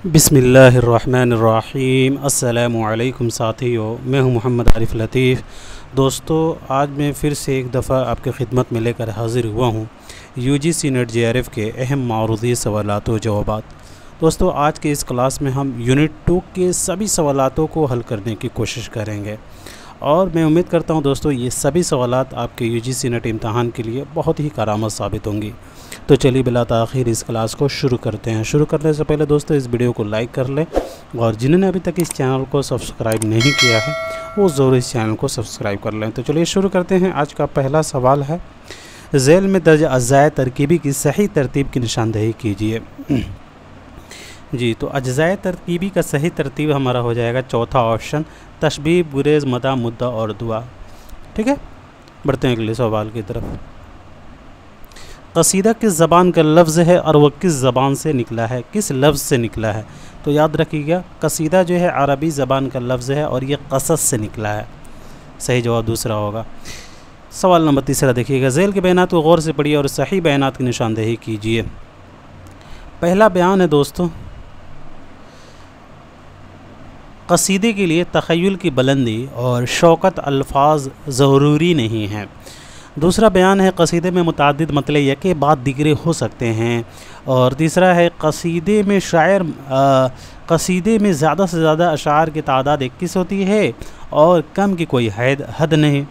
बिस्मिल्लाहिर्रहमानिर्रहीम। अस्सलामुअलैकुम साथियों, मैं हूं मोहम्मद आरिफ लतीफ़। दोस्तों, आज मैं फिर से एक दफ़ा आपकी खिदमत में लेकर हाज़िर हुआ हूं यूजीसी नेट जेआरएफ के अहम मारूदी सवालात व जवाबात। दोस्तों, आज के इस क्लास में हम यूनिट 2 के सभी सवालातों को हल करने की कोशिश करेंगे और मैं उम्मीद करता हूं दोस्तों ये सभी सवालात आपके यूजीसी नेट इम्तहान के लिए बहुत ही कारआमद साबित होंगी। तो चलिए बिला ताख़ीर इस क्लास को शुरू करते हैं। शुरू करने से पहले दोस्तों इस वीडियो को लाइक कर लें और जिन्होंने अभी तक इस चैनल को सब्सक्राइब नहीं किया है वो ज़रूर इस चैनल को सब्सक्राइब कर लें। तो चलिए शुरू करते हैं। आज का पहला सवाल है, ज़ैल में दर्ज अज्जाए तरकीबी की सही तरतीब की निशानदेही कीजिए। जी, तो अज्जाए तरकीबी का सही तरतीब हमारा हो जाएगा चौथा ऑप्शन, तशबीह, गुरेज़, मदा, मुद्दा और दुआ। ठीक है, बढ़ते हैं अगले सवाल की तरफ। कसीदा किस ज़बान का लफ्ज़ है और वह किस ज़बान से निकला है, किस लफ्ज़ से निकला है? तो याद रखिएगा, कसीदा जो है अरबी ज़बान का लफ्ज़ है और ये क़सस से निकला है। सही जवाब दूसरा होगा। सवाल नंबर तीसरा देखिएगा, ज़ैल के बयानात को गौर से पढ़िए और सही बयानात की निशानदेही कीजिए। पहला बयान है दोस्तों, कसीदे के लिए तख़य्युल की बुलंदी और शौकत अल्फाज ज़रूरी नहीं है। दूसरा बयान है, कसीदे में मुताद्दिद मतले यके बाद दिगरे हो सकते हैं। और तीसरा है, कसीदे में शायर कसीदे में ज़्यादा से ज़्यादा अशार की तादाद 21 होती है और कम की कोई हद नहीं।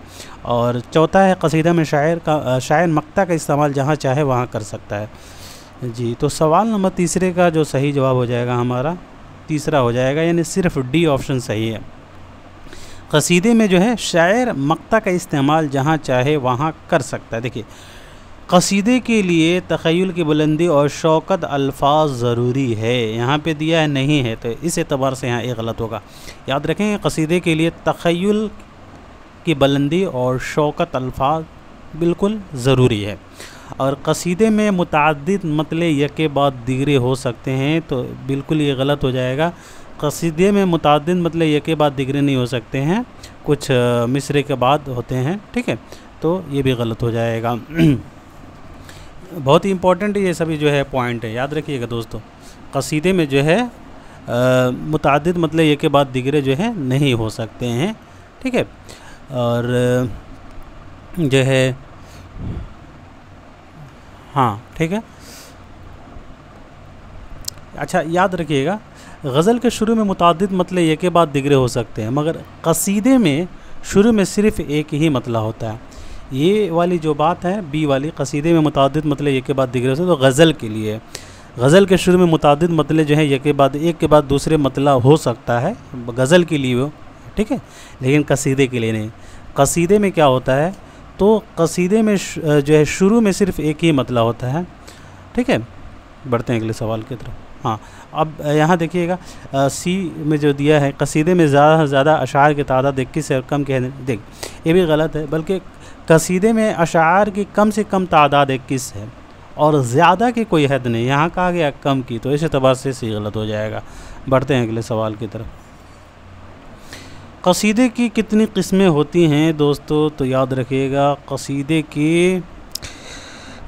और चौथा है, कसीदा में शायर मक्ता का इस्तेमाल जहाँ चाहे वहाँ कर सकता है। जी, तो सवाल नंबर तीसरे का जो सही जवाब हो जाएगा हमारा तीसरा हो जाएगा, यानी सिर्फ डी ऑप्शन सही है। कसीदे में जो है शायर मक्ता का इस्तेमाल जहाँ चाहे वहाँ कर सकता है। देखिए, कसीदे के लिए तख़य्युल की बुलंदी और शौकत अल्फाज ज़रूरी है, यहाँ पे दिया है नहीं है, तो इस एतबार से यहाँ एक गलत होगा। याद रखें, कसीदे के लिए तख़य्युल की बुलंदी और शौकत अल्फाज बिल्कुल ज़रूरी है। और कसीदे में मुताद्दिद मतले यके बाद दिगरे हो सकते हैं, तो बिल्कुल ये गलत हो जाएगा। कसीदे में मुताद्दिद मतलब यके बाद दिगरे नहीं हो सकते हैं, कुछ मिसरे के बाद होते हैं। ठीक है, तो ये भी गलत हो जाएगा। बहुत ही इम्पोर्टेंट ये सभी जो है पॉइंट है, याद रखिएगा दोस्तों। कसीदे में जो है मुताद्दिद मतलब यके बाद दिगरे जो है नहीं हो सकते हैं। ठीक है, और जो है हाँ ठीक है। अच्छा, याद रखिएगा, गज़ल के शुरू में मुताद्दिद मतले एक के बाद दिगरे हो सकते हैं, मगर कसीदे में शुरू में सिर्फ़ एक ही मतला होता है। ये वाली जो बात है बी वाली, कसीदे में मुताद्दिद मतले एक के बाद दिगरे होते हैं, तो गज़ल के लिए गज़ल के शुरू में मुताद्दिद मतले जो है एक के बाद दूसरे मतला हो सकता है, गज़ल के लिए वो। ठीक है, लेकिन कसीदे के लिए नहीं। कसीदे में क्या होता है, तो कसीदे में जो है शुरू में सिर्फ एक ही मतला होता है। ठीक है, बढ़ते हैं अगले सवाल की तरफ। हाँ, अब यहाँ देखिएगा, सी में जो दिया है, कसीदे में ज़्यादा से ज़्यादा अशार की तादाद 21 से कम के, देख ये भी गलत है, बल्कि कसीदे में अशार की कम से कम तादाद 21 है और ज़्यादा की कोई हद नहीं। यहाँ कहा गया कम की, तो इस एतबार से सी गलत हो जाएगा। बढ़ते हैं अगले सवाल की तरफ। कसीदे की कितनी किस्में होती हैं दोस्तों? तो याद रखिएगा, कसीदे की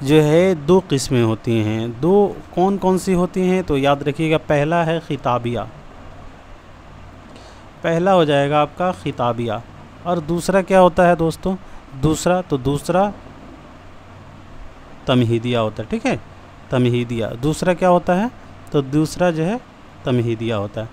जो है 2 किस्में होती हैं। 2 कौन कौन सी होती हैं? तो याद रखिएगा, पहला है खिताबिया, पहला हो जाएगा आपका खिताबिया। और दूसरा क्या होता है दोस्तों? दूसरा तमहीदिया होता है। ठीक है, तमहीदिया। दूसरा क्या होता है? तो दूसरा जो है तमहीदिया होता है।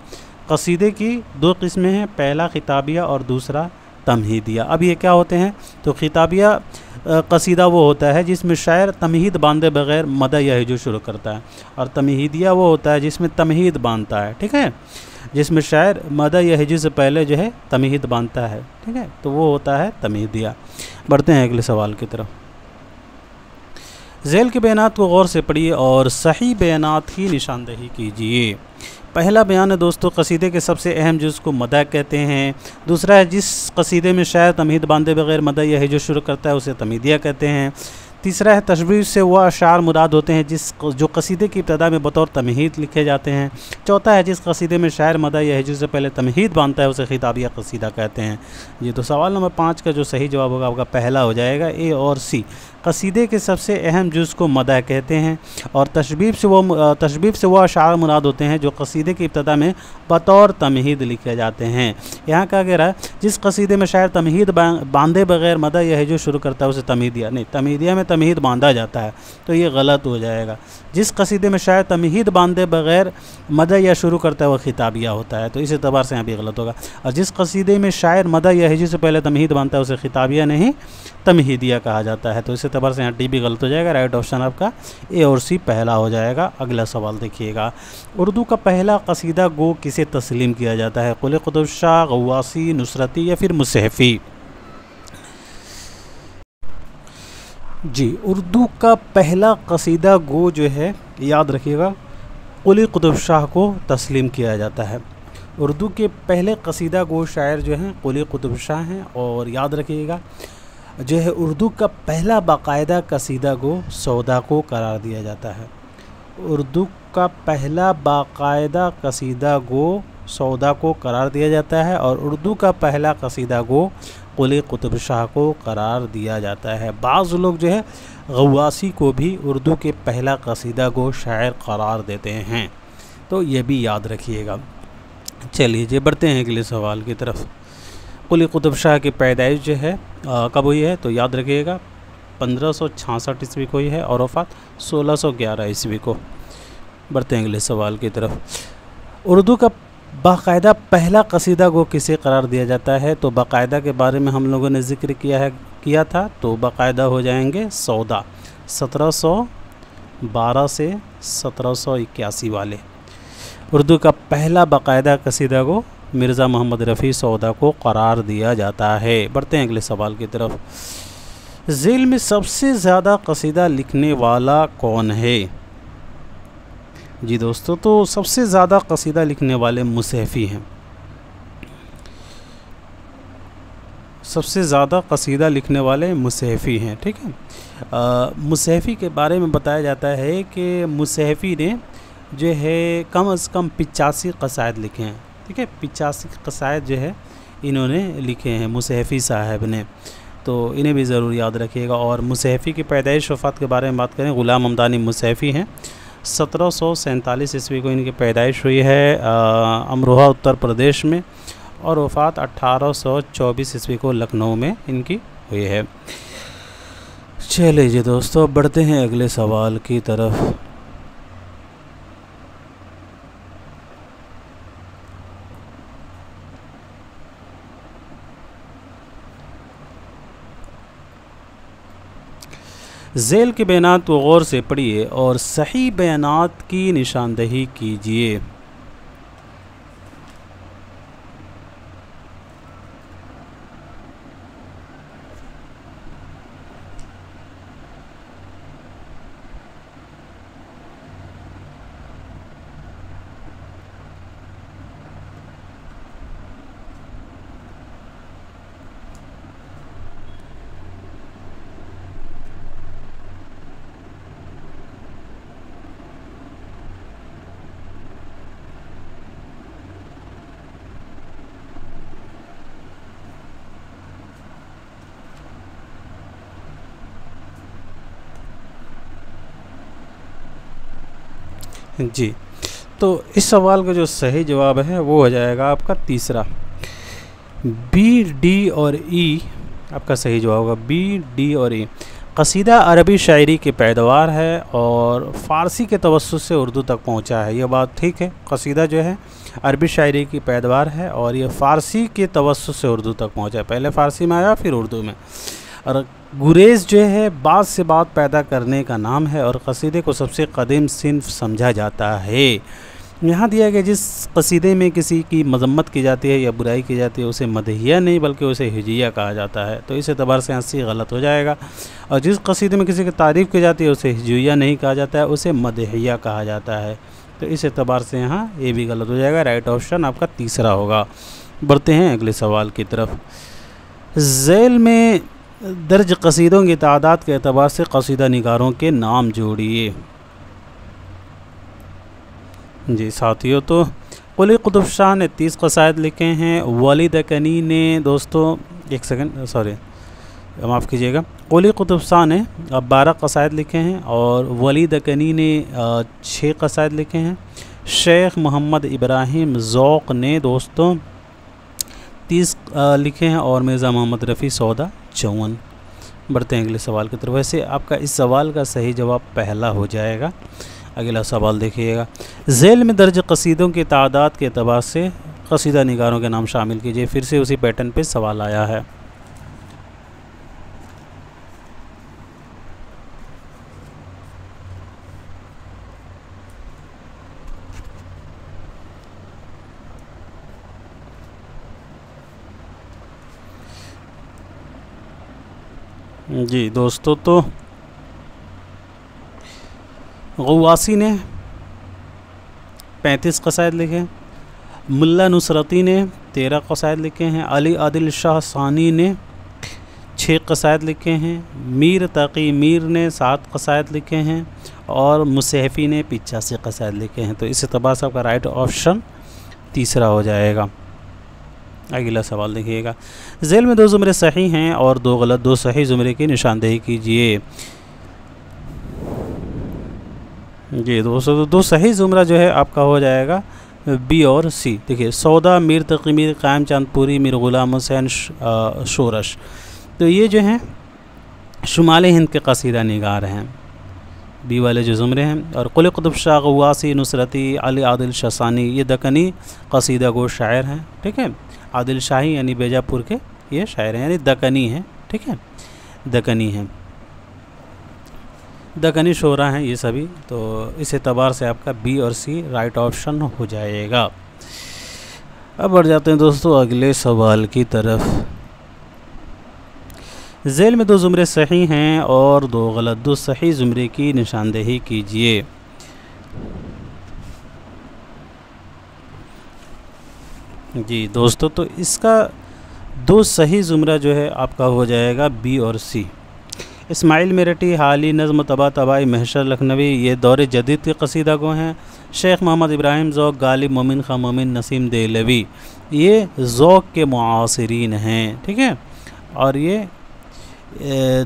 कसीदे की 2 किस्में हैं, पहला खिताबिया और दूसरा तमहीदिया। अब ये क्या होते हैं? तो खिताबिया कसीदा वो होता है जिसमें शायर तमहीद बांधे बग़ैर मदा या हिजू शुरू करता है, और तमहीदिया वो होता है जिसमें तमहीद बांधता है। ठीक है, जिसमें शायर मदा या हिजू से पहले जो है तमहीद बांधता है। ठीक है, तो वो होता है तमहीदिया। बढ़ते हैं अगले सवाल की तरफ। ज़ैल के बयानात को गौर से पढ़िए और सही बयानात की निशानदेही कीजिए। पहला बयान है दोस्तों, कसीदे के सबसे अहम जुज़ को मदा कहते हैं। दूसरा है, जिस कसीदे में शायर तमहीद बांधे बगैर मदा या हिजू शुरू करता है उसे तमहीदिया कहते हैं। तीसरा है तशबीह से वह अशार मुराद होते हैं जो कसीदे की इब्तदा में बतौर तमहीद लिखे जाते हैं। चौथा है जिस कसीदे में शायर मदा या हिज्र से पहले तमहीद बांधता है उसे खिताबिया कसीदा कहते हैं। जी, तो सवाल नंबर 5 का जो सही जवाब होगा आपका पहला हो जाएगा, ए और सी। कसीदे के सबसे अहम जुज़ को मदा कहते हैं और तशबीह से वो अशार मुराद होते हैं जो कसीदे की इब्तदा में बतौर तमहीद लिखे जाते हैं। यहाँ कहा गया है जिस कसीदे में शायर तमहीद बांधे बगैर मदा या हिज्र शुरू करता है उसे तमहीदिया नहीं, तमहीदिया में तमहीद बांधा जाता है, तो ये गलत हो जाएगा। जिस कसीदे में शायर तमहीद बांधे बगैर मदा या शुरू करता है वह खिताबिया होता है, तो इस एतबार से यहाँ भी गलत होगा। और जिस कसीदे में शायर मदा या हिज्र से पहले तमहीद बांधता है उसे खिताबिया नहीं तमहीदिया कहा जाता है, तो इस एतबार से यहाँ डी भी गलत हो जाएगा। राइट ऑप्शन आपका ए और सी पहला हो जाएगा। अगला सवाल देखिएगा, उर्दू का पहला कसीदा गो किसे तस्लीम किया जाता है? कुल कुतुब शाह, गवासी, नुसरती या फिर मुसहफ़ी? जी, उर्दू का पहला कसीदा गो जो है याद रखिएगा कुल कुतुब शाह को तस्लीम किया जाता है। उर्दू के पहले कसीदा गो शायर जो हैं कुल कुतुब शाह हैं। और याद रखिएगा जो है उर्दू का पहला बाकायदा कसीदा गो सौदा को करार दिया जाता है। उर्दू का पहला बाकायदा कसीदा गो सौदा को करार दिया जाता है और उर्दू का पहला कसीदा गो कुल कुतुब शाह को करार दिया जाता है। बाज़ लोग जो है गवासी को भी उर्दू के पहला कसीदा गो शायर करार देते हैं, तो ये भी याद रखिएगा। चलिए जी बढ़ते हैं अगले सवाल की तरफ। कुल कुतुब शाह की पैदाइश जो है कब हुई है? तो याद रखिएगा 1566 ईस्वी को ही है और वफ़ात 1611 ईस्वी को। बढ़ते हैं अगले सवाल की तरफ। उर्दू का बाकायदा पहला कसीदा गो किसे करार दिया जाता है? तो बाकायदा के बारे में हम लोगों ने ज़िक्र किया था, तो बाकायदा हो जाएंगे सौदा 1712 से 1781 वाले। उर्दू का पहला बाकायदा कसीदा गो मिर्ज़ा मोहम्मद रफ़ी सौदा को करार दिया जाता है। बढ़ते हैं अगले सवाल की तरफ। ज़ेल में सबसे ज़्यादा कसीदा लिखने वाला कौन है? जी दोस्तों, तो सबसे ज़्यादा कसीदा लिखने वाले मुसहफ़ी हैं। सबसे ज़्यादा कसीदा लिखने वाले मुसहफ़ी हैं, ठीक है। मुसहफ़ी के बारे में बताया जाता है कि मुसहफ़ी ने जो है कम से कम 85 कसायद लिखे हैं, ठीक है। 85 कसायद जो है इन्होंने लिखे हैं मुसहफ़ी साहब ने, तो इन्हें भी ज़रूर याद रखिएगा। और मुसहफ़ी की पैदाइश वफ़ात के बारे में बात करें, ग़ुलाम हमदानी मुसहफ़ी हैं। 1747 ईस्वी को इनकी पैदाइश हुई है अमरोहा उत्तर प्रदेश में और वफ़ात 1824 ईस्वी को लखनऊ में इनकी हुई है। चलिए जी दोस्तों बढ़ते हैं अगले सवाल की तरफ। ज़ेल के बयानात को गौर से पढ़िए और सही बयानात की निशानदही कीजिए। जी, तो इस सवाल का जो सही जवाब है वो हो जाएगा आपका तीसरा, बी, डी और ई आपका सही जवाब होगा। बी, डी और ई। कसीदा अरबी शायरी की पैदावार है और फ़ारसी के तवस्सुत से उर्दू तक पहुंचा है, ये बात ठीक है। कसीदा जो है अरबी शायरी की पैदावार है और ये फ़ारसी के तवस्सुत से उर्दू तक पहुंचा है, पहले फ़ारसी में आया फिर उर्दू में। और गुरेज़ जो है बात से बात पैदा करने का नाम है और कसीदे को सबसे कदीम सिन्फ समझा जाता है। यहाँ दिया गया जिस कसीदे में किसी की मजम्मत की जाती है या बुराई की जाती है उसे मदहिया नहीं बल्कि उसे हिजिया कहा जाता है, तो इस एतबार से 80 गलत हो जाएगा। और जिस कसीदे में किसी की तारीफ़ की जाती है उसे हिजिया नहीं कहा जाता है, उसे मदहिया कहा जाता है, तो इस एतबार से यहाँ ये भी गलत हो जाएगा। राइट ऑप्शन आपका तीसरा होगा। बढ़ते हैं अगले सवाल की तरफ। ज़ेल में दर्ज कसीदों की तादाद के एतबार से कसीदा निगारों के नाम जोड़िए। जी साथियों, तो कुली कुतुब शाह ने 30 कसायद लिखे हैं। वली दकनी ने दोस्तों, एक सेकंड, सॉरी माफ़ कीजिएगा, कुली कुतुब शाह ने 12 कसायद लिखे हैं और वली दकनी ने 6 कसायद लिखे हैं। शेख मोहम्मद इब्राहिम ज़ौक़ ने दोस्तों 30 लिखे हैं और मिर्ज़ा मोहम्मद रफ़ी सौदा 54। बढ़ते हैं अगले सवाल की तरफ। वैसे आपका इस सवाल का सही जवाब पहला हो जाएगा। अगला सवाल देखिएगा, झेल में दर्ज कसीदों की तादाद के एतबार से कसीदा निगारों के नाम शामिल कीजिए। फिर से उसी पैटर्न पे सवाल आया है। जी दोस्तों, तो गवासी ने 35 कसायद लिखे, मुल्ला नुसरती ने 13 कसायद लिखे हैं, अली आदिल शाह सानी ने 6 कसायद लिखे हैं, मीर तकी मीर ने 7 कसायद लिखे हैं और मुसहफ़ी ने 85 कसायद लिखे हैं। तो इस एतबार से आपका राइट ऑप्शन तीसरा हो जाएगा। अगला सवाल देखिएगा, झेल में 2 ज़ुमरे सही हैं और 2 गलत, 2 सही ज़ुमरे की निशानदेही कीजिए। जी दोस्तों, तो 2 सही ज़ुमरा जो है आपका हो जाएगा बी और सी। देखिए, सौदा, मीर तकी मीर, कायम चांदपुरी, मीर ग़ुलाम हुसैन शोरश, तो ये जो हैं शुमाली हिंद के कसीदा निगार हैं, बी वाले जो ज़ुमरे हैं। और कुली कुतुब शाह, गवासी, नुसरती, अली आदिल शाह सानी, ये दकनी कसीदा गो शायर हैं। ठीक है, आदिल शाही यानी बेजापुर के ये शायर हैं, यानी दकनी हैं। ठीक है, दकनी हैं, दकनी शोरा हैं ये सभी। तो इस एतबार से आपका बी और सी राइट ऑप्शन हो जाएगा। अब बढ़ जाते हैं दोस्तों अगले सवाल की तरफ। झेल में 2 ज़ुमरे सही हैं और 2 गलत, 2 सही ज़ुमरे की निशानदेही कीजिए। जी दोस्तों, तो इसका 2 सही ज़ुमरा जो है आपका हो जाएगा बी और सी। इस्माइल मेरठी, हाली नज़्म, तबा तबाई, महशर लखनवी, ये दौर जदीद के कसीदा गो हैं। शेख मोहम्मद इब्राहिम ज़ौक़, गालिब, मोमिन खां मोमिन, नसीम देहलवी, ये ज़ौक़ के मुआसिरीन हैं। ठीक है, और ये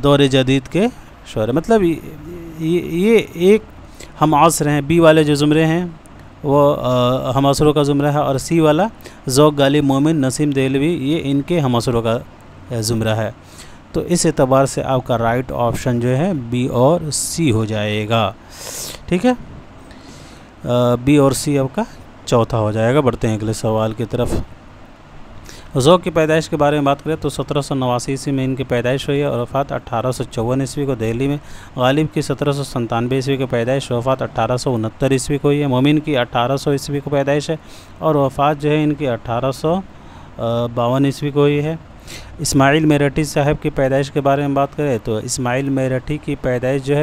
दौर जदीद के शोर, मतलब ये एक हम आसर हैं। बी वाले जो ज़ुमरे हैं वो हम असरों का ज़ुमरा है और सी वाला ज़ौक़, गालिब, मोमिन, नसीम देहलवी, ये इनके हम असरों का ज़ुमरा है। तो इस एतबार से आपका राइट ऑप्शन जो है बी और सी हो जाएगा। ठीक है, बी और सी आपका चौथा हो जाएगा। बढ़ते हैं अगले सवाल की तरफ। ज़ौक़ की पैदाइश के बारे में बात करें तो 1789 ईस्वी में इनकी पैदाइश हुई है और वफ़ात 1854 ईस्वी को दिल्ली में। गालिब की 1797 ईस्वी की पैदाइश, वफ़ात 1869 ईस्वी को हुई है। मोमिन की 1800 ईस्वी को पैदाइश है और वफ़ात जो है इनकी 1852 ईस्वी को हुई है। इस्माइल मेरठी साहब की पैदाइश के बारे में बात करें तो इस्माइल मेरठी की पैदाइश जो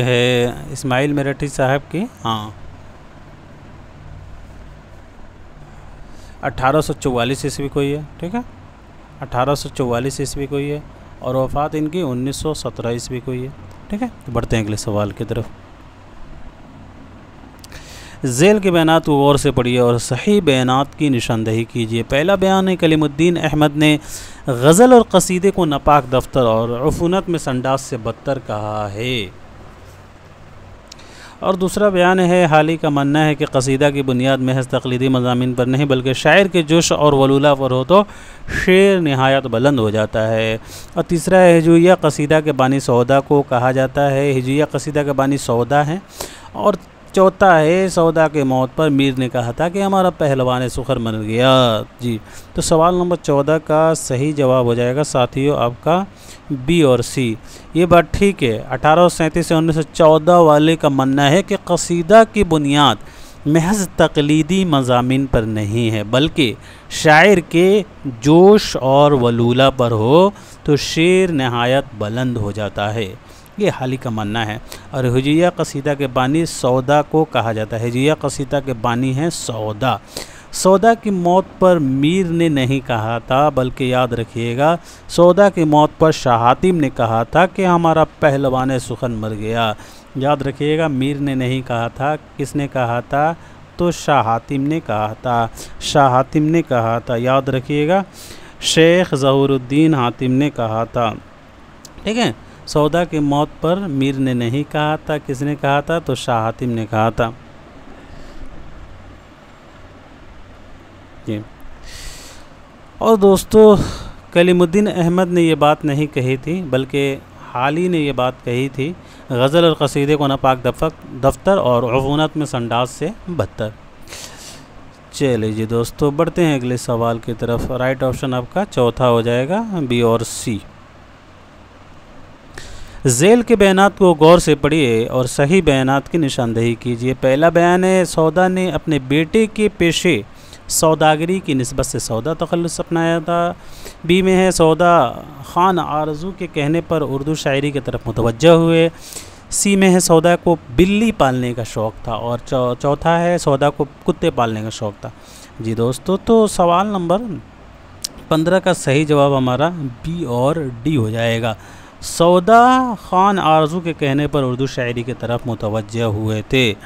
है इस्माइल मेरठी साहब की 1844 ईस्वी को ही है। ठीक है, 1844 ईस्वी को ही है और वफ़ात इनकी 1917 ईस्वी को ही है। ठीक है, तो बढ़ते हैं अगले सवाल की तरफ। झेल के बयानात को गौर से पढ़िए और सही बयानात की निशानदेही कीजिए। पहला बयान है, कलीमुद्दीन अहमद ने गज़ल और कसीदे को नापाक दफ्तर और अफूनत में संडास से बदतर कहा है। और दूसरा बयान है, हाली का मानना है कि कसीदा की बुनियाद महज तकलीदी मज़ामीन पर नहीं बल्कि शायर के जोश और वलूला पर हो तो शेर नहायत बुलंद हो जाता है। और तीसरा है, हिजुइया कसीदा के बानी सौदा को कहा जाता है, हिजुइया कसीदा के बानी सौदा हैं। और चौथा है, सौदा के मौत पर मीर ने कहा था कि हमारा पहलवान सुखर मर गया। जी, तो सवाल नंबर 14 का सही जवाब हो जाएगा साथियों आपका बी और सी। ये बात ठीक है, 1837 से 1914 वाले का मानना है कि कसीदा की बुनियाद महज तकलीदी मज़ामीन पर नहीं है बल्कि शायर के जोश और वलूला पर हो तो शेर नहायत बुलंद हो जाता है। ये हाली का मानना है। और हिजुइया कसीदा के बानी सौदा को कहा जाता है। हिजुइया कसीदा के बानी हैं सौदा। सौदा की मौत पर मीर ने नहीं कहा था, बल्कि याद रखिएगा सौदा की मौत पर शाह हातिम ने कहा था कि हमारा पहलवान सुखन मर गया। याद रखिएगा, मीर ने नहीं कहा था, किसने कहा था? तो शाह हातिम ने कहा था, शाह हातिम ने कहा था। याद रखिएगा, शेख ज़हूरुद्दीन हातिम ने कहा था। ठीक है, सौदा की मौत पर मीर ने नहीं कहा था, किसने कहा था? तो शाह हातिम ने कहा था। जी, और दोस्तों कलीमुद्दीन अहमद ने ये बात नहीं कही थी, बल्कि हाली ने ये बात कही थी, गज़ल और क़सीदे को नापाक दफ्तर और अफ़ूनत में संडास से बदतर। चलिए जी दोस्तों, बढ़ते हैं अगले सवाल की तरफ। राइट ऑप्शन आपका चौथा हो जाएगा, बी और सी। ज़ेल के बयानात को गौर से पढ़िए और सही बयानात की निशानदेही कीजिए। पहला बयान है, सौदा ने अपने बेटे के पेशे सौदागरी की निस्बत से सौदा तखल्लुस अपनाया था। बी में है, सौदा खान आरजू के कहने पर उर्दू शायरी की तरफ मुतवज्जह हुए। सी में है, सौदा को बिल्ली पालने का शौक़ था। और चौथा है, सौदा को कुत्ते पालने का शौक़ था। जी दोस्तों, तो सवाल नंबर 15 का सही जवाब हमारा बी और डी हो जाएगा। सौदा खान आरजू के कहने पर उर्दू शायरी की तरफ मुतवज्जह हुए थे।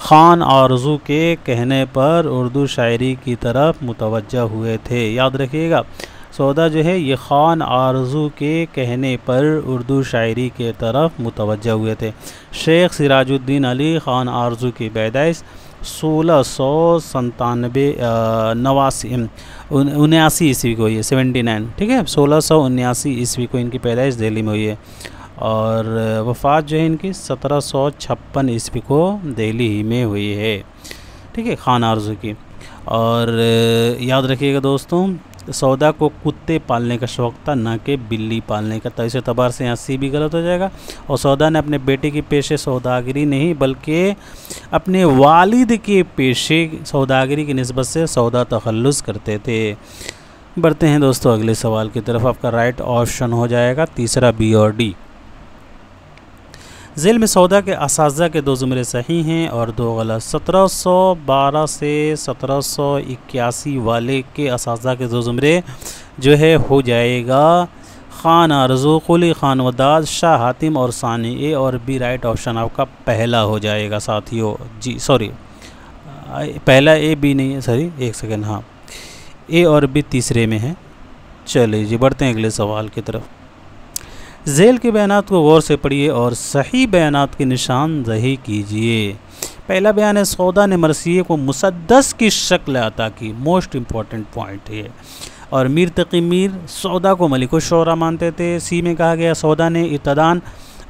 खान आरजू के कहने पर उर्दू शायरी की तरफ मुतवज्जह हुए थे। याद रखिएगा, सौदा जो है ये खान आरजू के कहने पर उर्दू शायरी के तरफ मुतवज्जह हुए थे। शेख सिराजुद्दीन अली खान आरजू की पैदाइश 1679 ईस्वी को हुई है, 79। ठीक है, 1679 ईस्वी को इनकी पैदाइश दिल्ली में हुई है और वफ़ात जो है इनकी 1756 ईस्वी को दिल्ली ही में हुई है। ठीक है, खान आरजू की। और याद रखिएगा दोस्तों, सौदा को कुत्ते पालने का शौक़ था, ना कि बिल्ली पालने का। तो इस एतबार से यहाँ सी भी गलत हो जाएगा। और सौदा ने अपने बेटे के पेशे सौदागरी नहीं, बल्कि अपने वालिद के पेशे सौदागरी की निस्बत से सौदा तखल्लुस करते थे। बढ़ते हैं दोस्तों अगले सवाल की तरफ। आपका राइट ऑप्शन हो जाएगा तीसरा, बी और डी। ज़ेल में सौदा के असाज़ा के 2 ज़ुमरे सही हैं और 2 गलत। 1712 से 1781 वाले के असाज़ा के 2 ज़ुमरे जो है हो जाएगा खान आरजू, कुली खान वदाद, शाह हातिम और सानी। ए और बी राइट ऑप्शन आपका पहला हो जाएगा साथियों। जी सॉरी, पहला ए बी नहीं है, सॉरी एक सेकेंड, हाँ ए और बी तीसरे में है। चलिए जी, बढ़ते हैं अगले सवाल की तरफ। ज़ेल के बयानात को गौर से पढ़िए और सही बयानात की निशानदेही कीजिए। पहला बयान है, सौदा ने मरसिये को मुसद्दस की शक्ल अता की। मोस्ट इम्पॉर्टेंट पॉइंट है। और मीर तकी मीर सौदा को मलिक शोरा मानते थे। सी में कहा गया, सौदा ने इब्तदान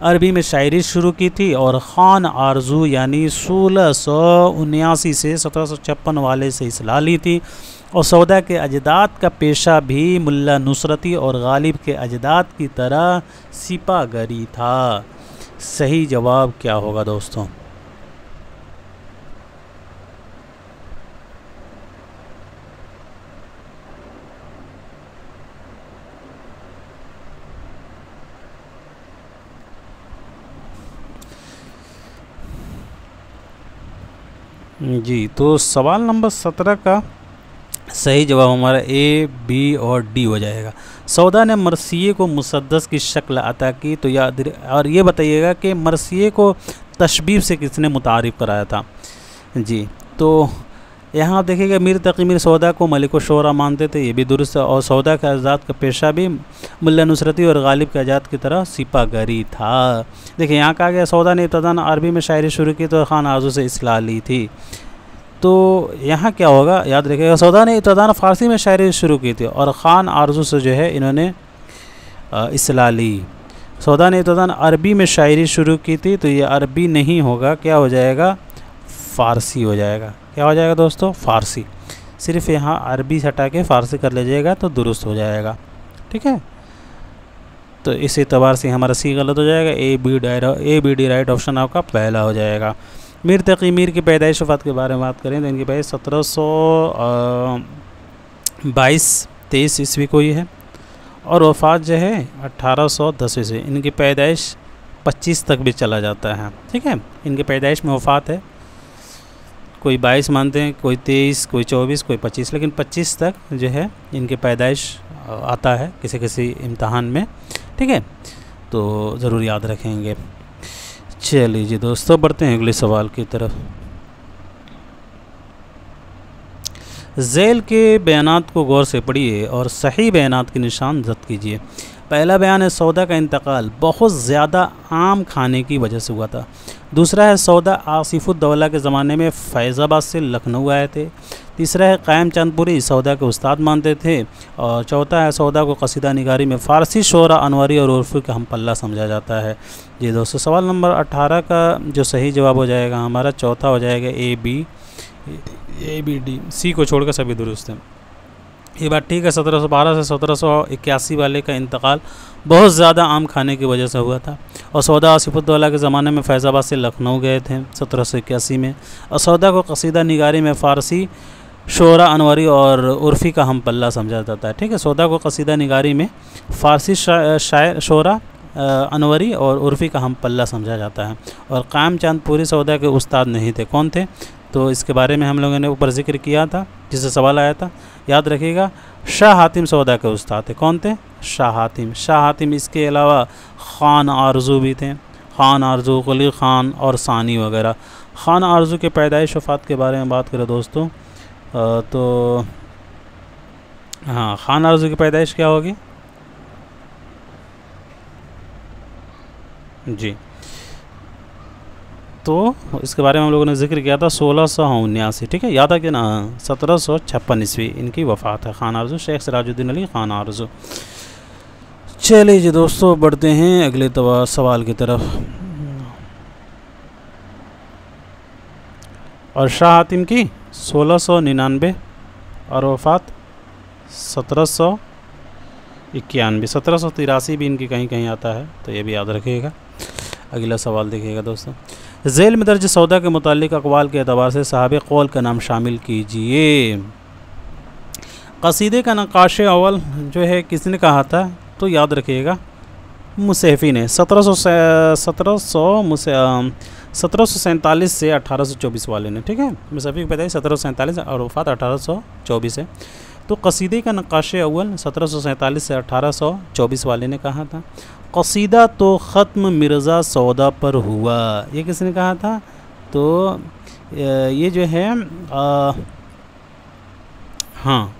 अरबी में शायरी शुरू की थी और ख़ान आरजू यानी 1679 से 1756 वाले से इस्लाह ली थी। और सौदा के अजदाद का पेशा भी मुल्ला नुसरती और गालिब के अजदाद की तरह सिपागरी था। सही जवाब क्या होगा दोस्तों? जी, तो सवाल नंबर 17 का सही जवाब हमारा ए, बी और डी हो जाएगा। सौदा ने मरसिये को मुसद्दस की शक्ल अता की। तो याद और ये बताइएगा कि मरसिये को तशबीह से किसने मुतारिफ़ कराया था? जी, तो यहाँ आप देखिएगा, मीर तकी मीर सौदा को मलिक शोरा मानते थे, ये भी दुरुस्त है। और सौदा के आज़ाद का पेशा भी मुल्ला नुसरती और गालिब के आज़ाद की तरह सिपागरी था। देखिए यहाँ कहा गया, सौदा ने इब्तदान अरबी में शायरी शुरू की तो खान आरजू से इस्लाह ली थी। तो यहाँ क्या होगा, याद रखिएगा, सौदा ने इब्तदान फ़ारसी में शायरी शुरू की थी और ख़ान आरजू से जो है इन्होंने इस्लाह ली। सौदा ने इब्तदान अरबी में शायरी शुरू की थी, तो ये अरबी नहीं होगा, क्या हो जाएगा? फ़ारसी हो जाएगा। क्या हो जाएगा दोस्तों? फ़ारसी। सिर्फ यहाँ अरबी हटा के फ़ारसी कर लीजिएगा तो दुरुस्त हो जाएगा। ठीक है, तो इस एतबार से हमारा सी गलत हो जाएगा। A B D right option आपका पहला हो जाएगा। मीर तकी मीर की पैदाइश वफ़ात के बारे में बात करें तो इनकी पैदाइश 1722-23 ईस्वी को ही है और वफ़ात जो है 1810 ईस्वी। इनकी पैदाइश 25 तक भी चला जाता है। ठीक है, इनकी पैदाइश में वफ़ात है कोई 22 मानते हैं, कोई 23, कोई 24, कोई 25, लेकिन 25 तक जो है इनकी पैदाइश आता है किसी किसी इम्तहान में, ठीक है, तो ज़रूर याद रखेंगे। चलिए जी दोस्तों, बढ़ते हैं अगले सवाल की तरफ। झेल के बयानात को गौर से पढ़िए और सही बयानात के निशान जब्त कीजिए। पहला बयान है सौदा का इंतकाल बहुत ज़्यादा आम खाने की वजह से हुआ था। दूसरा है सौदा आसिफुद्दौला के ज़माने में फैज़ाबाद से लखनऊ आए थे। तीसरा है कायम चांदपुरी सौदा के उस्ताद मानते थे। और चौथा है सौदा को कसीदा निगारी में फ़ारसी शोरा अनवारी और उर्फ़ का हम पल्ला समझा जाता है। जी दोस्तों, सवाल नंबर 18 का जो सही जवाब हो जाएगा हमारा चौथा हो जाएगा ए बी डी, सी को छोड़कर सभी दुरुस्त हैं। ये बात ठीक है, 1712 से 1781 वाले का इंतकाल बहुत ज़्यादा आम खाने की वजह से हुआ था। और सौदा आसिफुद्दौला के ज़माने में फैज़ाबाद से लखनऊ गए थे 1781 में। और सौदा को कसीदा निगारी में फ़ारसी शोरा अनवरी और उर्फ़ी का हम पल्ला समझा जाता है, ठीक है। सौदा को कसीदा निगारी में फ़ारसी शायर शोरा अनवरी और उर्फ़ी का हम पल्ला समझा जाता है। और कायम चांदपुरी सौदा के उस्ताद नहीं थे, कौन थे? तो इसके बारे में हम लोगों ने ऊपर जिक्र किया था, जिससे सवाल आया था, याद रखिएगा। शाह हातिम सौदा के उस्ताद थे, कौन थे? शाह हातिम। इसके अलावा ख़ान आरज़ू भी थे, ख़ान आरज़ू, कुली ख़ान और सानी वगैरह। ख़ान आरज़ू के पैदाइश वफ़ात के बारे में बात करें दोस्तों, तो हाँ, ख़ान आरज़ू की पैदाइश क्या होगी जी? तो इसके बारे में हम लोगों ने जिक्र किया था 1679, ठीक है, याद है कि ना? 1756 ईस्वी इनकी वफ़ात है। ख़ान आरज़ू शेख सिराजुद्दीन अली ख़ान आरज़ू। चलिए जी दोस्तों, बढ़ते हैं अगले सवाल की तरफ। और शाह हातिम की 1699 और वफ़ात 1791। 1783 भी इनकी कहीं कहीं आता है, तो ये भी याद रखिएगा। अगला सवाल देखिएगा दोस्तों। झेल में दर्ज सौदा के मुतालिक अक़वाल के एतबार से साहब कौल का नाम शामिल कीजिए। कसीदे का नक्काश अव्वल जो है किसने कहा था? तो याद रखिएगा मुसहफ़ी ने। 1747 से 1824 वाले ने, ठीक है। मुसहफ़ी की पैदाइश 1747 और वफ़ात 1824 है। तो कसीदे का नक्काश अव्वल 1747 से 1824 वाले ने कहा था। कसीदा तो ख़त्म मिर्ज़ा सौदा पर हुआ, ये किसने कहा था? तो ये जो है हाँ,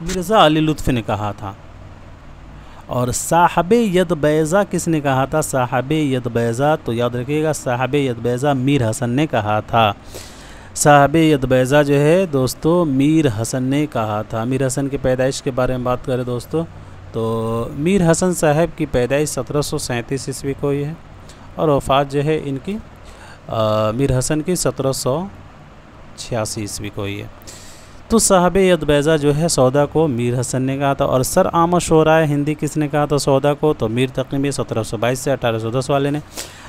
मिर्ज़ा अली लुत्फ़ ने कहा था। और साहब यद बैज़ा किसने कहा था? साहब यद बैज़ा, तो याद रखिएगा साहब यद बैज़ा मीर हसन ने कहा था। साहब यद बैज़ा जो है दोस्तों मीर हसन ने कहा था। मीर हसन की पैदाइश के बारे में बात करें दोस्तों, तो मीर हसन साहब की पैदाइश 1737 ईस्वी को हुई है और वफ़ात जो है इनकी मीर हसन की 1786 ईस्वी को हुई है। तो साहब यद बैज़ा जो है सौदा को मीर हसन ने कहा था। और सर आमद शोराए हिंदी किसने कहा था सौदा को? तो मीर तक़ी 1722 से 1810 वाले ने।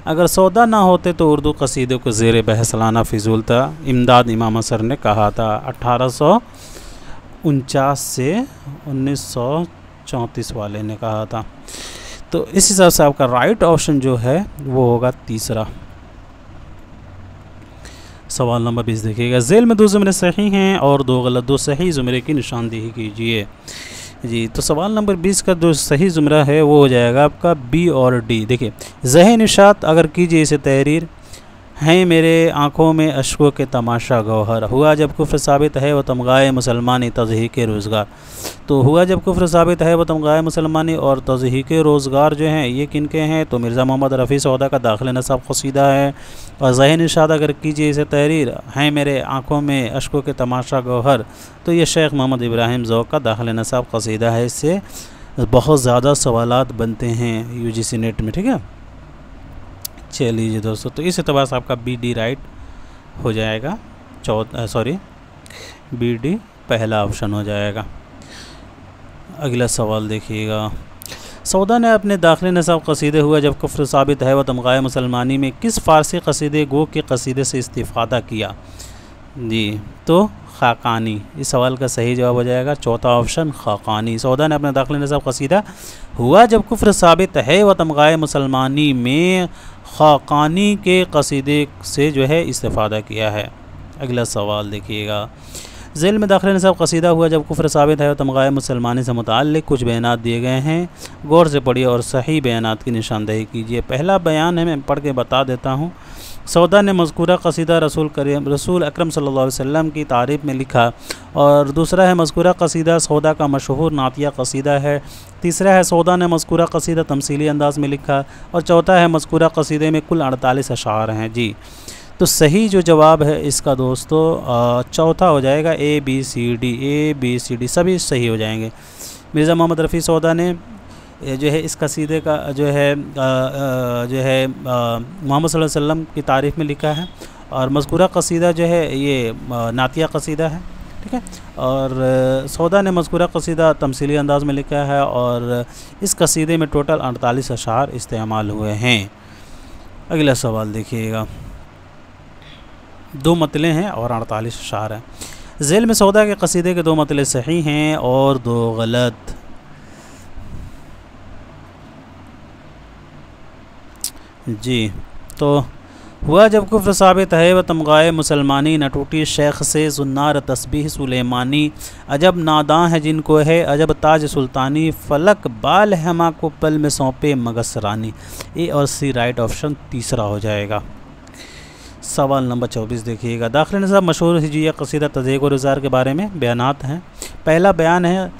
अगर सौदा ना होते तो उर्दू कसीदे को ज़ेर बहस लाना फिजूल था, इमदाद इमाम असर ने कहा था 1849 से 1934 वाले ने कहा था। तो इस हिसाब से आपका राइट ऑप्शन जो है वो होगा तीसरा। सवाल नंबर 20 देखिएगा। झेल में 2 ज़ुमरे सही हैं और 2 गलत, 2 सही ज़ुमरे की निशानदेही कीजिए जी। तो सवाल नंबर 20 का जो सही ज़ुमरा है वो हो जाएगा आपका बी और डी। देखिए, ज़हन निशात अगर कीजिए इसे तहरीर, हैं मेरे आँखों में अश्कों के तमाशा गौहर, हुआ जब कुफ्र साबित है वो तमगाए मुसलमानी तज़हीक़ रोज़गार। तो हुआ जब कुफ्र साबित है वो तमगाए मुसलमानी और तज़हीक़ रोज़गार जो हैं ये किनके हैं? तो मिर्ज़ा मोहम्मद रफ़ी सौदा का दाखिल नसाब क़सीदा है। और ज़हन निशात अगर कीजिए इसे तहरीर, हैं मेरे आँखों में अश्कों के तमाशा गौहर, तो ये शेख मोहम्मद इब्राहिम ज़ौक़ का दाखिल नसाब क़सीदा है। इससे बहुत ज़्यादा सवालात बनते हैं UGC नेट में, ठीक है। चलिए जी दोस्तों, तो इस एतबार से आपका बी डी राइट हो जाएगा। बी डी पहला ऑप्शन हो जाएगा। अगला सवाल देखिएगा। सौदा ने अपने दाखिल नसाब कसीदे हुआ जब कुफ्र साबित है व तमगाए मुसलमानी में किस फ़ारसी कसीदे गो के कसीदे से इस्तिफ़ादा किया जी? तो खाकानी। इस सवाल का सही जवाब हो जाएगा चौथा ऑप्शन खाकानी। सौदा ने अपने दाखिल नसाब कसीदा हुआ जब कुफ्र साबित है व तमगाए मुसलमानी में खाकानी के कसीदे से जो है इस्तिफ़ादा किया है। अगला सवाल देखिएगा, ज़ेल में दाखिल निसाब कसीदा हुआ जब कुफ्र साबित है और तमगाए मुसलमानी से मुताल्लिक़ कुछ बयानात दिए गए हैं, गौर से पढ़िए और सही बयानात की निशानदेही कीजिए। पहला बयान है, मैं पढ़ के बता देता हूँ। सौदा ने मज़कूरा कसीदा रसूल अकरम सल्लल्लाहु अलैहि वसल्लम की तारीफ़ में लिखा, और दूसरा है मज़कूरा कसीदा सौदा का मशहूर नातिया कसीदा है। तीसरा है सौदा ने मज़कूरा कसीदा तमसीली अंदाज़ में लिखा, और चौथा है मज़कूरा कसीदे में कुल 48 अशार हैं। जी, तो सही जो जवाब है इसका दोस्तों चौथा हो जाएगा, ए बी सी डी सभी सही हो जाएंगे। मिर्ज़ा मोहम्मद रफ़ी सौदा ने जो है इस कसीदे का जो है मोहम्मद सल्लल्लाहु अलैहि वसल्लम की तारीफ़ में लिखा है, और मज़कूरा कसीदा जो है ये नातिया कसीदा है, ठीक है। और सौदा ने मज़कूरा कसीदा तमसीली अंदाज़ में लिखा है, और इस कसीदे में टोटल 48 अशार इस्तेमाल हुए हैं। अगला सवाल देखिएगा, 2 मतले हैं और 48 अशार हैं। ज़ेल में सौदा के कसीदे के 2 मतले सही हैं और 2 गलत। जी, तो हुआ जब कुफ्र साबित है व तमगाए मुसलमानी न टूटी शेख से सुन्नार तस्बीह सुलेमानी, अजब नादां है जिनको है अजब ताज सुल्तानी, फलक बाल हमा को पल में सौंपे मगसरानी। ए और सी राइट ऑप्शन तीसरा हो जाएगा। सवाल नंबर 24 देखिएगा, दाखिल निसाब मशहूर हिजिया कसीदा तज़हीक़ व इज़हार के बारे में बयानात हैं। पहला बयान है,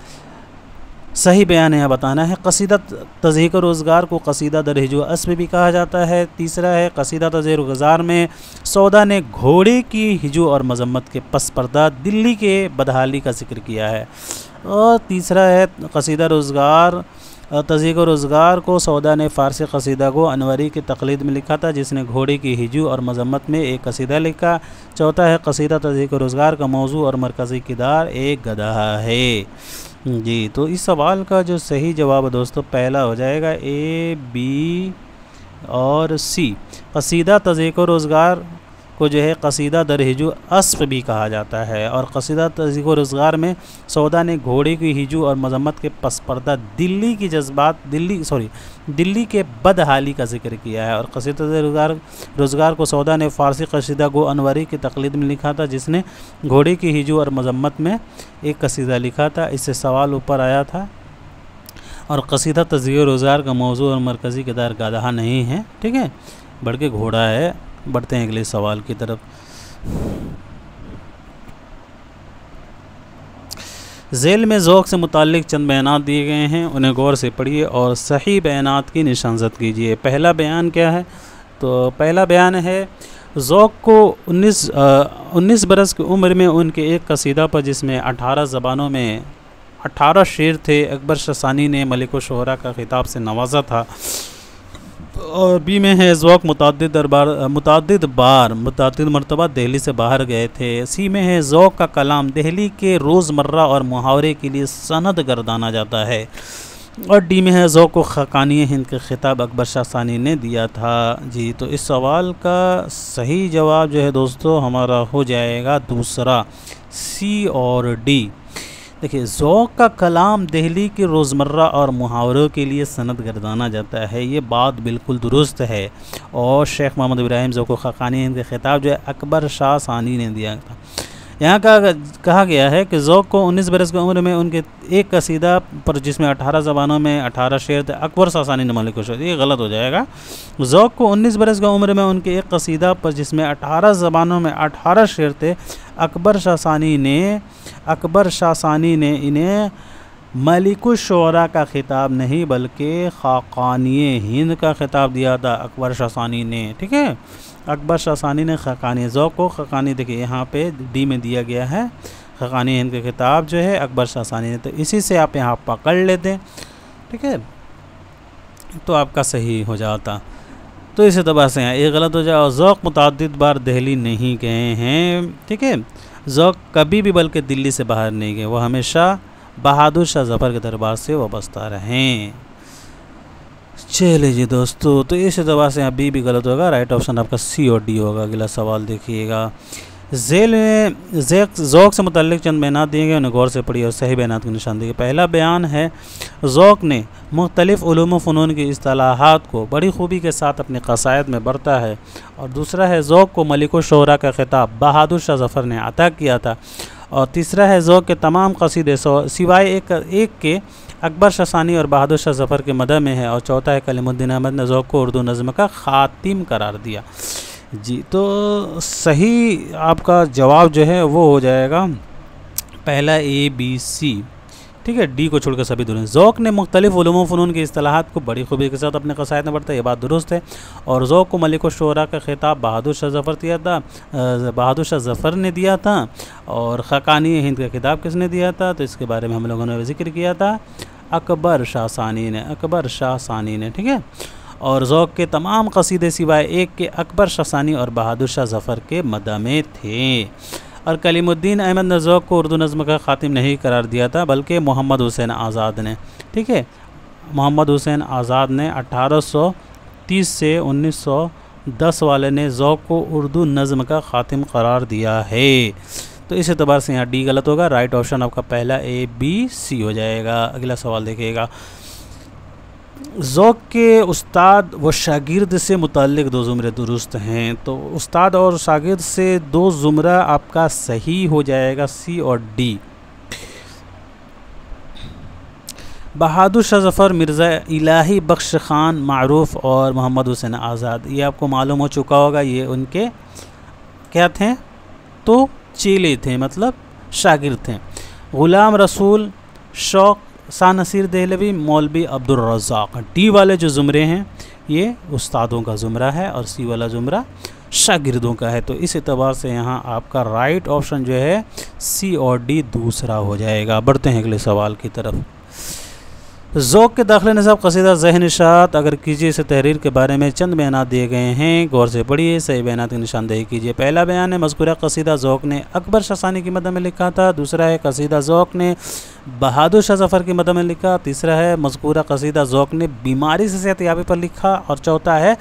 सही बयान है बताना है, कसीदा तज़हीक़ व इज़हार को कसीदा दर हिजू अस्ब भी कहा जाता है। तीसरा है कसीदा तज़हीक़ व इज़हार में सौदा ने घोड़े की हिजू और मज़म्मत के पस पर्दा दिल्ली के बदहाली का जिक्र किया है। और तीसरा है कसीदा रोज़गार तज़हीक़ व इज़हार को सौदा ने फ़ारसी कसीदा को अनवरी की तक़लीद में लिखा था, जिसने घोड़े की हिजू और मज़म्मत में एक कसीदा लिखा। चौथा है कसीदा तज़हीक़ व इज़हार का मौजू और मरकज़ी किरदार एक गधा है। जी, तो इस सवाल का जो सही जवाब है दोस्तों पहला हो जाएगा, ए बी और सी। कसीदा तज़हीक़ व इज़हार को जो है कसीदा दर हिजू अस्फ़ भी कहा जाता है, और कसीदा तज़हीक़ व इज़हार में सौदा ने घोड़े की हिजू और मज़म्मत के पस पर्दा दिल्ली की जज्बात दिल्ली के बदहाली का जिक्र किया है। और कसीदा रोज़गार को सौदा ने फ़ारसी कसीदा गो अनवरी की तक़लीद में लिखा था, जिसने घोड़े की हिजू और मज़म्मत में एक कसीदा लिखा था। इससे सवाल ऊपर आया था। और कसीदा तज़हीक़ व इज़हार का मौजू और मरकज़ी किरदार गधा नहीं है, ठीक है, बल्कि घोड़ा है। बढ़ते हैं अगले सवाल की तरफ। ज़ेल में ज़ौक़ से मुताल्लिक़ चंद बयानात दिए गए हैं, उन्हें गौर से पढ़िए और सही बयानात की निशानज़द कीजिए। पहला बयान क्या है? तो पहला बयान है, ज़ौक़ को 19 बरस की उम्र में उनके एक कसीदा पर, जिसमें 18 ज़बानों में 18 शेर थे, अकबर शसानी ने मलिक शुरा का खिताब से नवाजा था। और बी में है, ज़ौक़ मुतअद्दिद मरतबा दिल्ली से बाहर गए थे। सी में है, ज़ौक़ का कलाम दिल्ली के रोज़मर्रा और मुहावरे के लिए सनद गर्दाना जाता है। और डी में है, ज़ौक़ को ख़ाक़ानी हिंद के खिताब अकबर शसानी ने दिया था। जी, तो इस सवाल का सही जवाब जो है दोस्तों हमारा हो जाएगा दूसरा, सी और डी। देखिए, ज़ौक़ का कलाम दिल्ली के रोज़मर्रा और मुहावरों के लिए सनद गर्दाना जाता है, ये बात बिल्कुल दुरुस्त है। और शेख मोहम्मद इब्राहिम ज़ौक़ ख़ाक़ानी हिंद के खिताब जो है अकबर शाह सानी ने दिया था। यहाँ कहा गया है कि ज़ौक़ को 19 बरस की उम्र में उनके एक कसीदा पर, जिसमें 18 ज़बानों में 18 शेर थे, अकबर शासानी ने मलिक शुरा, ये गलत हो जाएगा। ज़ौक़ को 19 बरस की उम्र में उनके एक कसीदा पर, जिसमें 18 ज़बानों में 18 शेर थे, अकबर शासानी ने इन्हें मलिक शुरा का खिताब नहीं बल्कि ख़ाक़ानी हिंद का खिताब दिया था अकबर शासानी ने, ठीक है। अकबर शासानी ने ख़ाक़ानी ज़ौक़ को ख़ाक़ानी, देखिए यहाँ पे डी में दिया गया है, ख़ाक़ानी हिंद के खिताब जो है अकबर शासानी ने, तो इसी से आप यहाँ पकड़ लेते, ठीक है, तो आपका सही हो जाता। तो इस एतबार से यहाँ ये गलत हो जाए। और ज़ौक़ मुतअद्दिद बार दिल्ली नहीं गए हैं, ठीक है, ज़ौक़ कभी भी बल्कि दिल्ली से बाहर नहीं गए, वो हमेशा बहादुर शाह ज़फ़र के दरबार से वाबस्ता रहें। चलिए जी दोस्तों, तो इस एतबार से यहाँ बी भी गलत होगा, राइट ऑप्शन आपका सी और डी होगा। अगला सवाल देखिएगा, झेल में ज़ौक़ से मुतल्लिक़ चंद बयानात दिए गए, उन्हें गौर से पढ़िए और सही बयानात की निशानदेही। पहला बयान है, ज़ौक़ ने मुख्तलिफ़ उलूम व फ़नून की इस्तिलाहात को बड़ी खूबी के साथ अपने क़सायद में बरता है। और दूसरा है, ज़ौक़ को मलिक शुअरा का ख़िताब बहादुर शाह ज़फ़र ने अता किया था। और तीसरा है, ज़ौक़ के तमाम क़सीदे सिवाय एक के अकबर शाह सानी और बहादुर शाह ज़फ़र के मदह में है। और चौथा है, कलीमुद्दीन अहमद ने ज़ौक़ को उर्दू नज़्म का ख़ातिम करार दिया। जी, तो सही आपका जवाब जो है वो हो जाएगा पहला ABC, ठीक है। डी को छोड़कर सभी दुरुस्त। ज़ौक़ ने मुख्तलिफ़ उलूम फ़नून की इस्तिलाहात को बड़ी खूबी के साथ अपने क़सायद में बढ़ता है, ये बात दुरुस्त है। और ज़ौक़ को मलिक शुअरा का ख़िताब बहादुर शाह ज़फ़र ने दिया था। और ख़ाक़ानी हिंद का खिताब किसने दिया था, तो इसके बारे में हम लोगों ने जिक्र किया था, अकबर शाह सानी ने, ठीक है। और ज़ौक़ के तमाम क़सीदे सिवाय एक के अकबर शाह सानी और बहादुर शाह ज़फ़र के मदह में थे। और कलीमुद्दीन अहमद ने ज़ौक़ को उर्दू नज़्म का ख़ातिम नहीं करार दिया था, बल्कि मोहम्मद हुसैन आज़ाद ने, ठीक है। मोहम्मद हुसैन आज़ाद ने 1830 से 1910 वाले ने ज़ौक़ को उर्दू नज़्म का ख़ातिम करार दिया है। तो इस एतबार से यहाँ डी गलत होगा। राइट ऑप्शन आपका पहला ABC हो जाएगा। अगला सवाल देखिएगा, ज़ौक़ के उस्ताद व शागिर्द से मुतल्लिक़ दो ज़ुमरे दुरुस्त हैं। तो उस्ताद और शागिर्द से दो ज़ुमरा आपका सही हो जाएगा, C और D। बहादुर शाह ज़फ़र, मिर्ज़ा इलाही बख्श ख़ान मारूफ़ और मोहम्मद हुसैन आज़ाद, ये आपको मालूम हो चुका होगा, ये उनके क्या थे, तो चेले थे, मतलब शागिर्द थे। ग़ुलाम रसूल, शौक़, शाह नसीर देहलवी, मौलवी अब्दुल रज़्ज़ाक़। डी वाले जो ज़ुमरे हैं ये उस्तादों का ज़ुमरा है और C वाला ज़ुमरा शागिर्दों का है। तो इस एतबार से यहाँ आपका राइट ऑप्शन जो है C और D दूसरा हो जाएगा। बढ़ते हैं अगले सवाल की तरफ। ज़ौक़ के दाखिले निसाब क़सीदा ज़हन इशाअत अगर कीजिए, इसे तहरीर के बारे में चंद बयानात दिए गए हैं, गौर से पढ़िए, सही बयानात की निशानदेही कीजिए। पहला बयान है, मज़कूरा क़सीदा ज़ौक़ ने अकबर शाह सानी की मदद में लिखा था। दूसरा है, क़सीदा ज़ौक़ ने बहादुर शाह ज़फ़र की मदद में लिखा। तीसरा है, मज़कूरा क़सीदा ज़ौक़ ने बीमारी से सेहतयाबी पर लिखा। और चौथा है,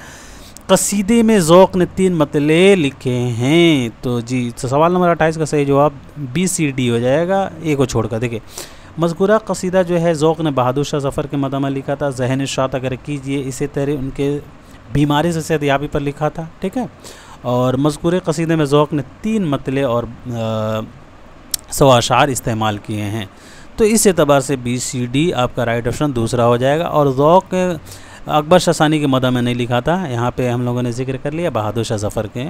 क़सीदे में ज़ौक़ ने 3 मतले लिखे हैं। तो जी, सवाल नंबर 28 का सही जवाब BCD हो जाएगा, ए को छोड़कर। देखिए, मज़कूरा क़सीदा जो है ज़ौक़ ने बहादुर शाह ज़फ़र के मदह में लिखा था। ज़हन इशाअत अगर कीजिए, इसे तहरीर उनके बीमारी से सेहतयाबी पर लिखा था, ठीक है। और मज़कूरे क़सीदे में ज़ौक़ ने 3 मतले और 100 अशार इस्तेमाल किए हैं। तो इस एतबार से BCD आपका राइट ऑप्शन दूसरा हो जाएगा। और ज़ौक़ अकबर शाह सानी के मदह में नहीं लिखा था, यहाँ पे हम लोगों ने जिक्र कर लिया, बहादुर शाह ज़फ़र के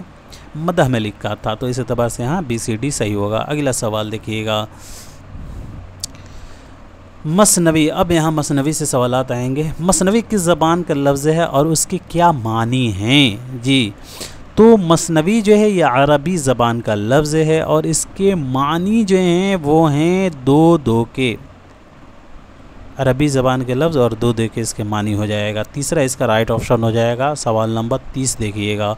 मदह में लिखा था। तो इस एतबार से यहाँ BCD सही होगा। अगला सवाल देखिएगा, मसनवी। अब यहाँ मसनवी से सवालात आएंगे। मसनवी किस ज़बान का लफ्ज़ है और उसके क्या मानी हैं? जी, तो मसनवी जो है ये अरबी ज़बान का लफ्ज़ है और इसके मानी जो हैं वो हैं दो के। अरबी ज़बान के लफ्ज़ और दो के इसके मानी हो जाएगा। तीसरा इसका राइट ऑप्शन हो जाएगा। सवाल नंबर 30 देखिएगा।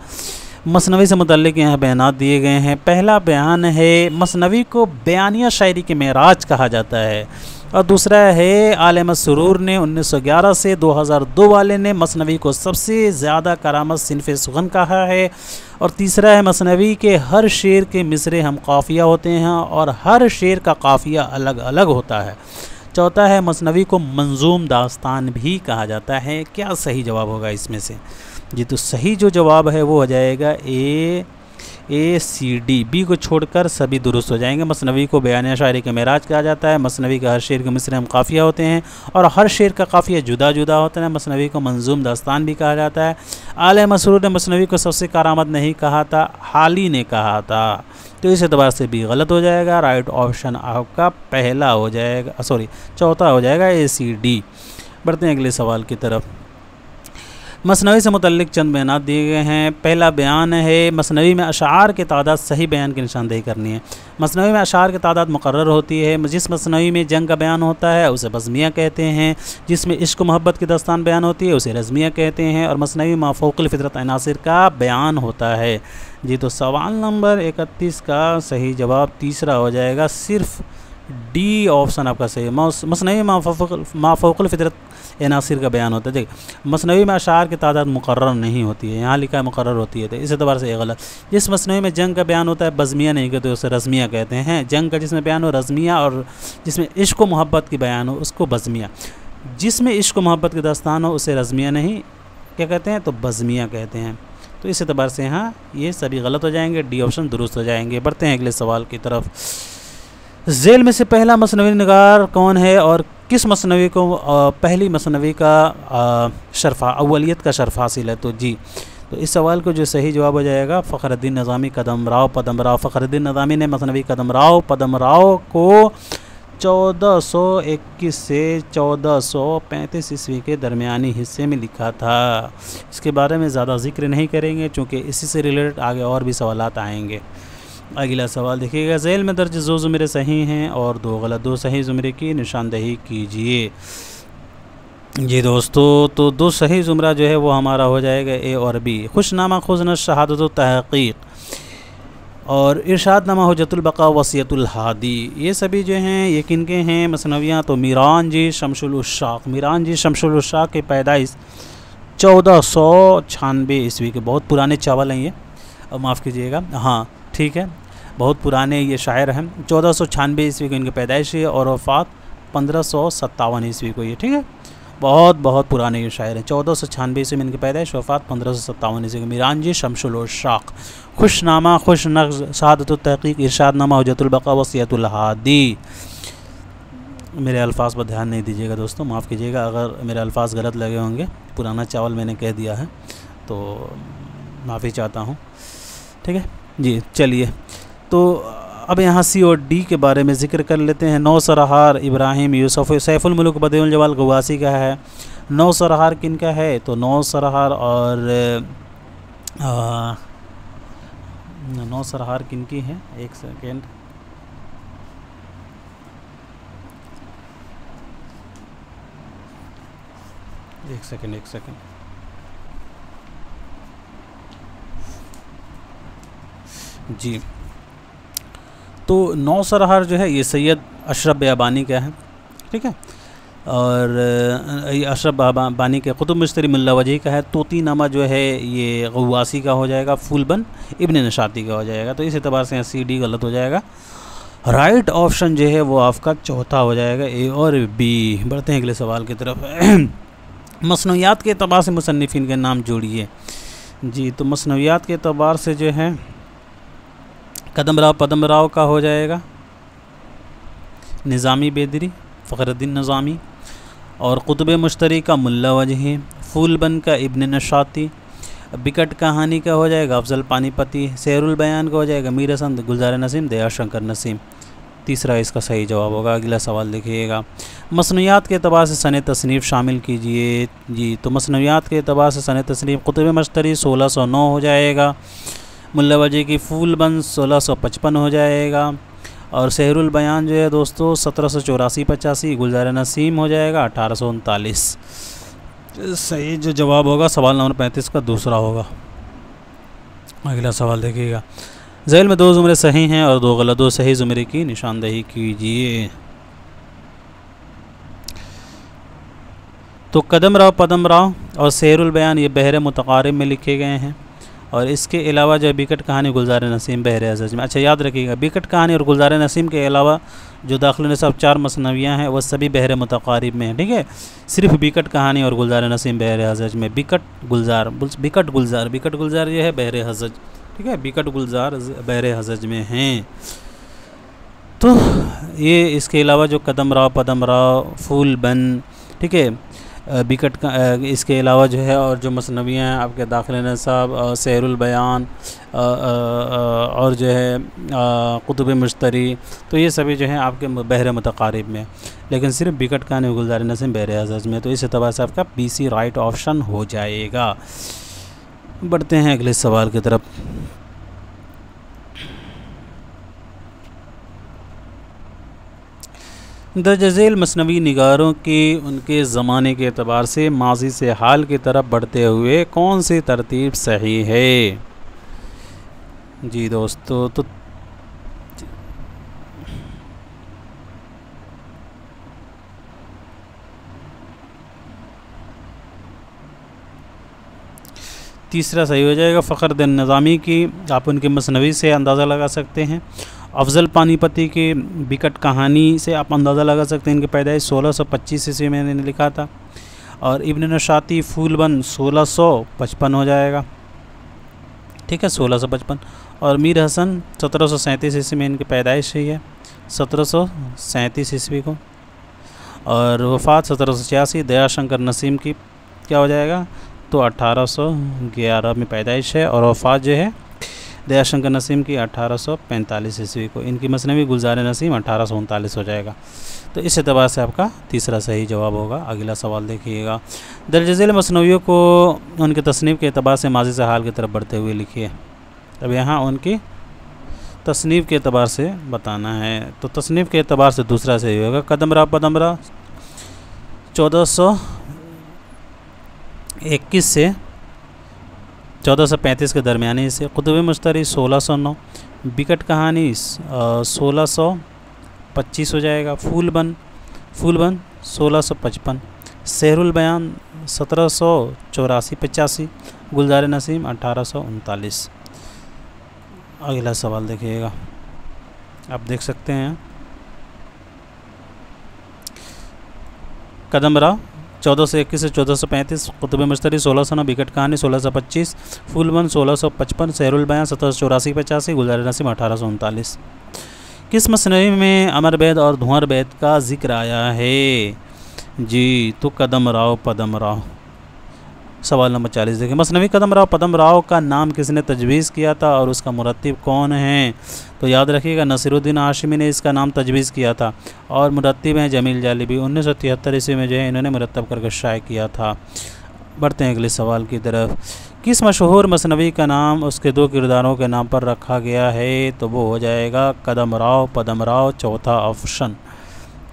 मसनवी से मुतल्लिक़ यहाँ बयानात दिए गए हैं। पहला बयान है, मसनवी को बयानिया शायरी के मेराज कहा जाता है। और दूसरा है, आले मसरूर ने 1911 से 2002 वाले ने मसनवी को सबसे ज़्यादा करामत सिनफ़े सुगन कहा है। और तीसरा है, मसनवी के हर शेर के मिसरे हम काफ़िया होते हैं और हर शेर का काफ़िया अलग अलग होता है। चौथा है, मसनवी को मंजूम दास्तान भी कहा जाता है। क्या सही जवाब होगा इसमें से? जी, तो सही जो जवाब है वो हो जाएगा ACD। बी को छोड़कर सभी दुरुस्त हो जाएंगे। मसनवी को बयानिया शायरी के मेराज कहा जाता है। मसनवी का हर शेर के मिसरे हम काफ़िया होते हैं और हर शेर का काफ़िया जुदा जुदा होता है। मसनवी को मंजूम दास्तान भी कहा जाता है। आले मसरूर ने मसनवी को सबसे करामत नहीं कहा था, हाली ने कहा था। तो इस एतबार से भी गलत हो जाएगा। राइट ऑप्शन आपका पहला हो जाएगा, चौथा हो जाएगा ACD। बढ़ते हैं अगले सवाल की तरफ। मसनवी से मुतल्लिक़ चंद बयानात दिए गए हैं। पहला बयान है, मसनवी में अशार की तादाद सही बयान की निशानदेही करनी है। मसनवी में अशार की तादाद मुकर्रर होती है। जिस मसनवी में जंग का बयान होता है उसे बज़मिया कहते हैं। जिसमें इश्क मोहब्बत की दास्तान बयान होती है उसे रज़मिया कहते हैं। और मसनवी मा फ़ौक़ुल फ़ितरत अनासिर का बयान होता है। जी, तो सवाल नंबर 31 का सही जवाब तीसरा हो जाएगा। सिर्फ D ऑप्शन आपका सही है। मसनवी मा फ़ौक़ुल फ़ितरत ए नासिर का बयान होता है। देखिए मसनवी में अशार की तादाद मुकर्रर नहीं होती है, यहाँ लिखा है मुकर्रर होती है, तो इस एतबार से ये गलत। जिस मसनवी में जंग का बयान होता है बज़मिया नहीं कहते, उसे रज़मिया कहते हैं। जंग का जिसमें बयान हो रज़मिया, और जिसमें इश्क व मोहब्बत की बयान हो उसको बज़मिया। जिसमें इश्क व मोहब्बत की दास्तान हो उसे रज़मिया नहीं क्या कहते हैं, तो बज़मिया कहते हैं। तो इस एतबार से यहाँ ये सभी गलत हो जाएंगे, डी ऑप्शन दुरुस्त हो जाएंगे। बढ़ते हैं अगले सवाल की तरफ। झेल में से पहला मसनवी निगार कौन है और किस मसनवी को पहली मसनवी का शर्फ़ा अव्वलियत का शर्फ़ हासिल है? तो जी, तो इस सवाल को जो सही जवाब हो जाएगा फ़खरुद्दीन नज़ामी कदमराव पदमराव। फ़खरुद्दीन नज़ामी ने मसनवी कदमराव पदमराव को 1421 से 1435 ईस्वी के दरमियानी हिस्से में लिखा था। इसके बारे में ज़्यादा जिक्र नहीं करेंगे क्योंकि इसी से रिलेटेड आगे और भी सवालात आएंगे। अगला सवाल देखिएगा। झेल में दर्ज 2 ज़ुमरे सही हैं और 2 गलत। 2 सही ज़ुमरे की निशानदही कीजिए। जी दोस्तों, तो 2 सही ज़ुमरा जो है वो हमारा हो जाएगा ए और बी। खुशनामा खुज़न शहादत तहक़ीक़ और इरशादनामा हुज्जतुल बक़ा वसियतुल हादी, ये सभी जो हैं ये किनके हैं मसनवियाँ? तो मीरान जी शमसुल उश्शाक़। मीरान जी शमसुल उश्शाक़ की पैदाइश 1496 ईस्वी के, बहुत पुराने चावल हैं ये, माफ़ कीजिएगा, हाँ ठीक है, बहुत पुराने ये शायर हैं। 1496 ईस्वी को इनकी पैदाइश है और वफ़ात 1557 ईस्वी को, ये ठीक है, बहुत पुराने ये शायर हैं। 1496 ईस्वी में इनकी पैदाइश, वफ़ात 1557 ईस्वी को। मीरान जी शमसुल उश्शाक़। खुशनामा खुश नग़्ज़ शहादतुत तहक़ीक़ इरशादनामा हुज्जतुल बक़ा वसियतुल हादी। मेरे अल्फाज पर ध्यान नहीं दीजिएगा दोस्तों, माफ़ कीजिएगा अगर मेरे अल्फाज गलत लगे होंगे, पुराना चावल मैंने कह दिया है तो माफ़ी चाहता हूँ, ठीक है जी। चलिए तो अब यहाँ सी और डी के बारे में ज़िक्र कर लेते हैं। नौसरहार इब्राहिम यूसुफ़ सैफुल मुल्क बदिउल जवाल गवासी का है। नौसरहार किन का है? तो नौसरहार और नौसरहार किन की है? एक सेकेंड, एक सेकेंड जी। तो नौसरहार जो है ये सैयद अशरफ बियाबानी का है, ठीक है, और ये अशरफ बियाबानी के कुतुब मुश्तरी मुल्ला वजही का है। तोतीनामा जो है ये गवासी का हो जाएगा, फूलबन इब्न नशाती का हो जाएगा। तो इस एतबार से सी डी गलत हो जाएगा। राइट ऑप्शन जो है वो आपका चौथा हो जाएगा, ए और बी। बढ़ते हैं अगले सवाल की तरफ। मसनवियात के एतबार से मुसन्निफिन के नाम जोड़िए। जी, तो मसनवियात के एतबार से जो है कदमराव पदमराव का हो जाएगा निज़ामी बेदरी, फ़खरुद्दीन नज़ामी, और कुतुब मुश्तरी का मुल्ला वजही, फूलबन का इब्न नशाती, बिकट कहानी का हो जाएगा अफजल पानीपती, सैरुल बयान का हो जाएगा मीर हसन गुलजार नसीम दयाशंकर नसीम। तीसरा इसका सही जवाब होगा। अगला सवाल देखिएगा। मसनवियात के एतबार से सन तसनीफ़ शामिल कीजिए। जी, तो मसनवियात के एतबार से सन तसनीफ़ कुतुब मुश्तरी 1609 हो जाएगा, मुल्ला वजही की फूलबन 1655 हो जाएगा, और सहरुल बयान जो है दोस्तों 1784-85, गुलजार नसीम हो जाएगा 1839। सही जो जवाब होगा सवाल नंबर 35 का दूसरा होगा। अगला सवाल देखिएगा। झेल में 2 ज़ुमरे सही हैं और 2 गलत। 2 सही ज़ुमरे की निशानदही कीजिए। तो कदमराव पदमराव और सहरुल बयान ये बहरे मुतकारिब में लिखे गए हैं, और इसके अलावा जो बिकट कहानी गुलजार नसीम बहरे हज़ज में। अच्छा याद रखिएगा, बिकट कहानी और गुलजार नसीम के अलावा जो दाखिल निसाब 4 मसनवियाँ हैं वह सभी बहरे मुतकारिब में हैं, ठीक है। सिर्फ बिकट कहानी और गुलजार नसीम बहरे हज़ज में। बिकट गुलजार ये है बहरे हज़ज, ठीक है, बिकट गुलजार बहरे हज़ज में हैं। तो ये इसके अलावा जो कदमराव पदमराव फूलबन, ठीक है, बिकट का इसके अलावा जो है और जो मसनवियाँ हैं आपके दाखिल निसाब सहरुल बयान और जो है कुतुब मुश्तरी, तो ये सभी जो हैं आपके बहरे मुतकारिब में, लेकिन सिर्फ बिकट कहानी गुलजार नसीम बहरे हज़ज में। तो इस एतबार से आपका BC राइट ऑप्शन हो जाएगा। बढ़ते हैं अगले सवाल की तरफ। दर्ज झेल मसनवी निगारों की उनके ज़माने के एतबार से माजी से हाल की तरफ बढ़ते हुए कौन सी तरतीब सही है? जी दोस्तों, तो तीसरा सही हो जाएगा। फ़खरुद्दीन निज़ामी की आप उनके मसनवी से अंदाज़ा लगा सकते हैं। अफजल पानीपती की बिकट कहानी से आप अंदाज़ा लगा सकते हैं। इनकी पैदाइश 1625 ईस्वी में इन्होंने लिखा था। और इब्न नशाती फूलबंद 1655 हो जाएगा, ठीक है, 1655। और मीर हसन 1737 ईस्वी में इनकी पैदाइश हुई है, 1737 ईस्वी को। और वफ़ात 1786। दयाशंकर नसीम की क्या हो जाएगा, तो 1811 में पैदाइश है और वफ़ात जो है दयाशंकर नसीम की 1845 ईस्वी को। इनकी मसनवी गुलजार नसीम 1839 हो जाएगा। तो इस एतबार से आपका तीसरा सही जवाब होगा। अगला सवाल देखिएगा। दर्ज झेल मसनवियों को उनके तसनीफ़ के एतबार से माज़ी से हाल की तरफ बढ़ते हुए लिखिए। अब यहाँ उनकी तसनीफ़ के एतबार से बताना है, तो तसनीफ़ के एतबार से दूसरा सही होगा। कदमरा पदमरा 1421 से 1435 के दरमियानी से। कुतुब मुश्तरी 1609। बिकट कहानी 1625 हो जाएगा। फूलबंद 1655। सहरुल बयान 1784-85। गुलजार नसीम 1839। अगला सवाल देखिएगा, आप देख सकते हैं। कदमरा 1421 से 1435। कुतुब मुश्तरी 1609। बिकट कहानी 1625। फूलबंद 1655। सहरुल बयान 1784-85। गुलजार नसीम 1839। किस मसनवी में अमर बैद और धुंवर बैद का जिक्र आया है जी, तो कदम राव पदम राव। सवाल नंबर 40 देखिए। मसनवी कदम राव पदम राव का नाम किसने तजवीज़ किया था और उसका मुरत्तिब कौन है, तो याद रखिएगा नसीरुद्दीन हाशमी ने इसका नाम तजवीज़ किया था और मुरत्तिब हैं जमील जालिबी। 1973 ईस्वी में जो है इन्होंने मुरत्तब करके शाये किया था। बढ़ते हैं अगले सवाल की तरफ। किस मशहूर मसनवी का नाम उसके दो किरदारों के नाम पर रखा गया है, तो वो हो जाएगा कदम राव पदम राव, चौथा ऑप्शन।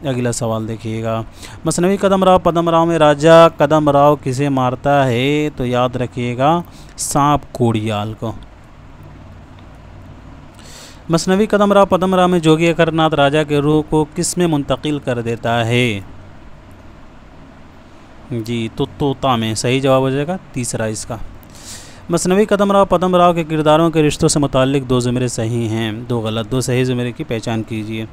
अगला सवाल देखिएगा। मसनवी कदम राव पदम राव में राजा कदम राव किसे मारता है, तो याद रखिएगा सांप कोड़ियाल को। मसनवी कदम राव पदम राव में जोगी अकरनाथ राजा के रूह को किस में मुंतकिल कर देता है जी, तो तोता में। सही जवाब हो जाएगा तीसरा इसका। मसनवी कदम राव पदम राव के किरदारों के रिश्तों से मुताल्लिक दो ज़ुमरे सही हैं, दो गलत। दो सही ज़ुमरे की पहचान कीजिए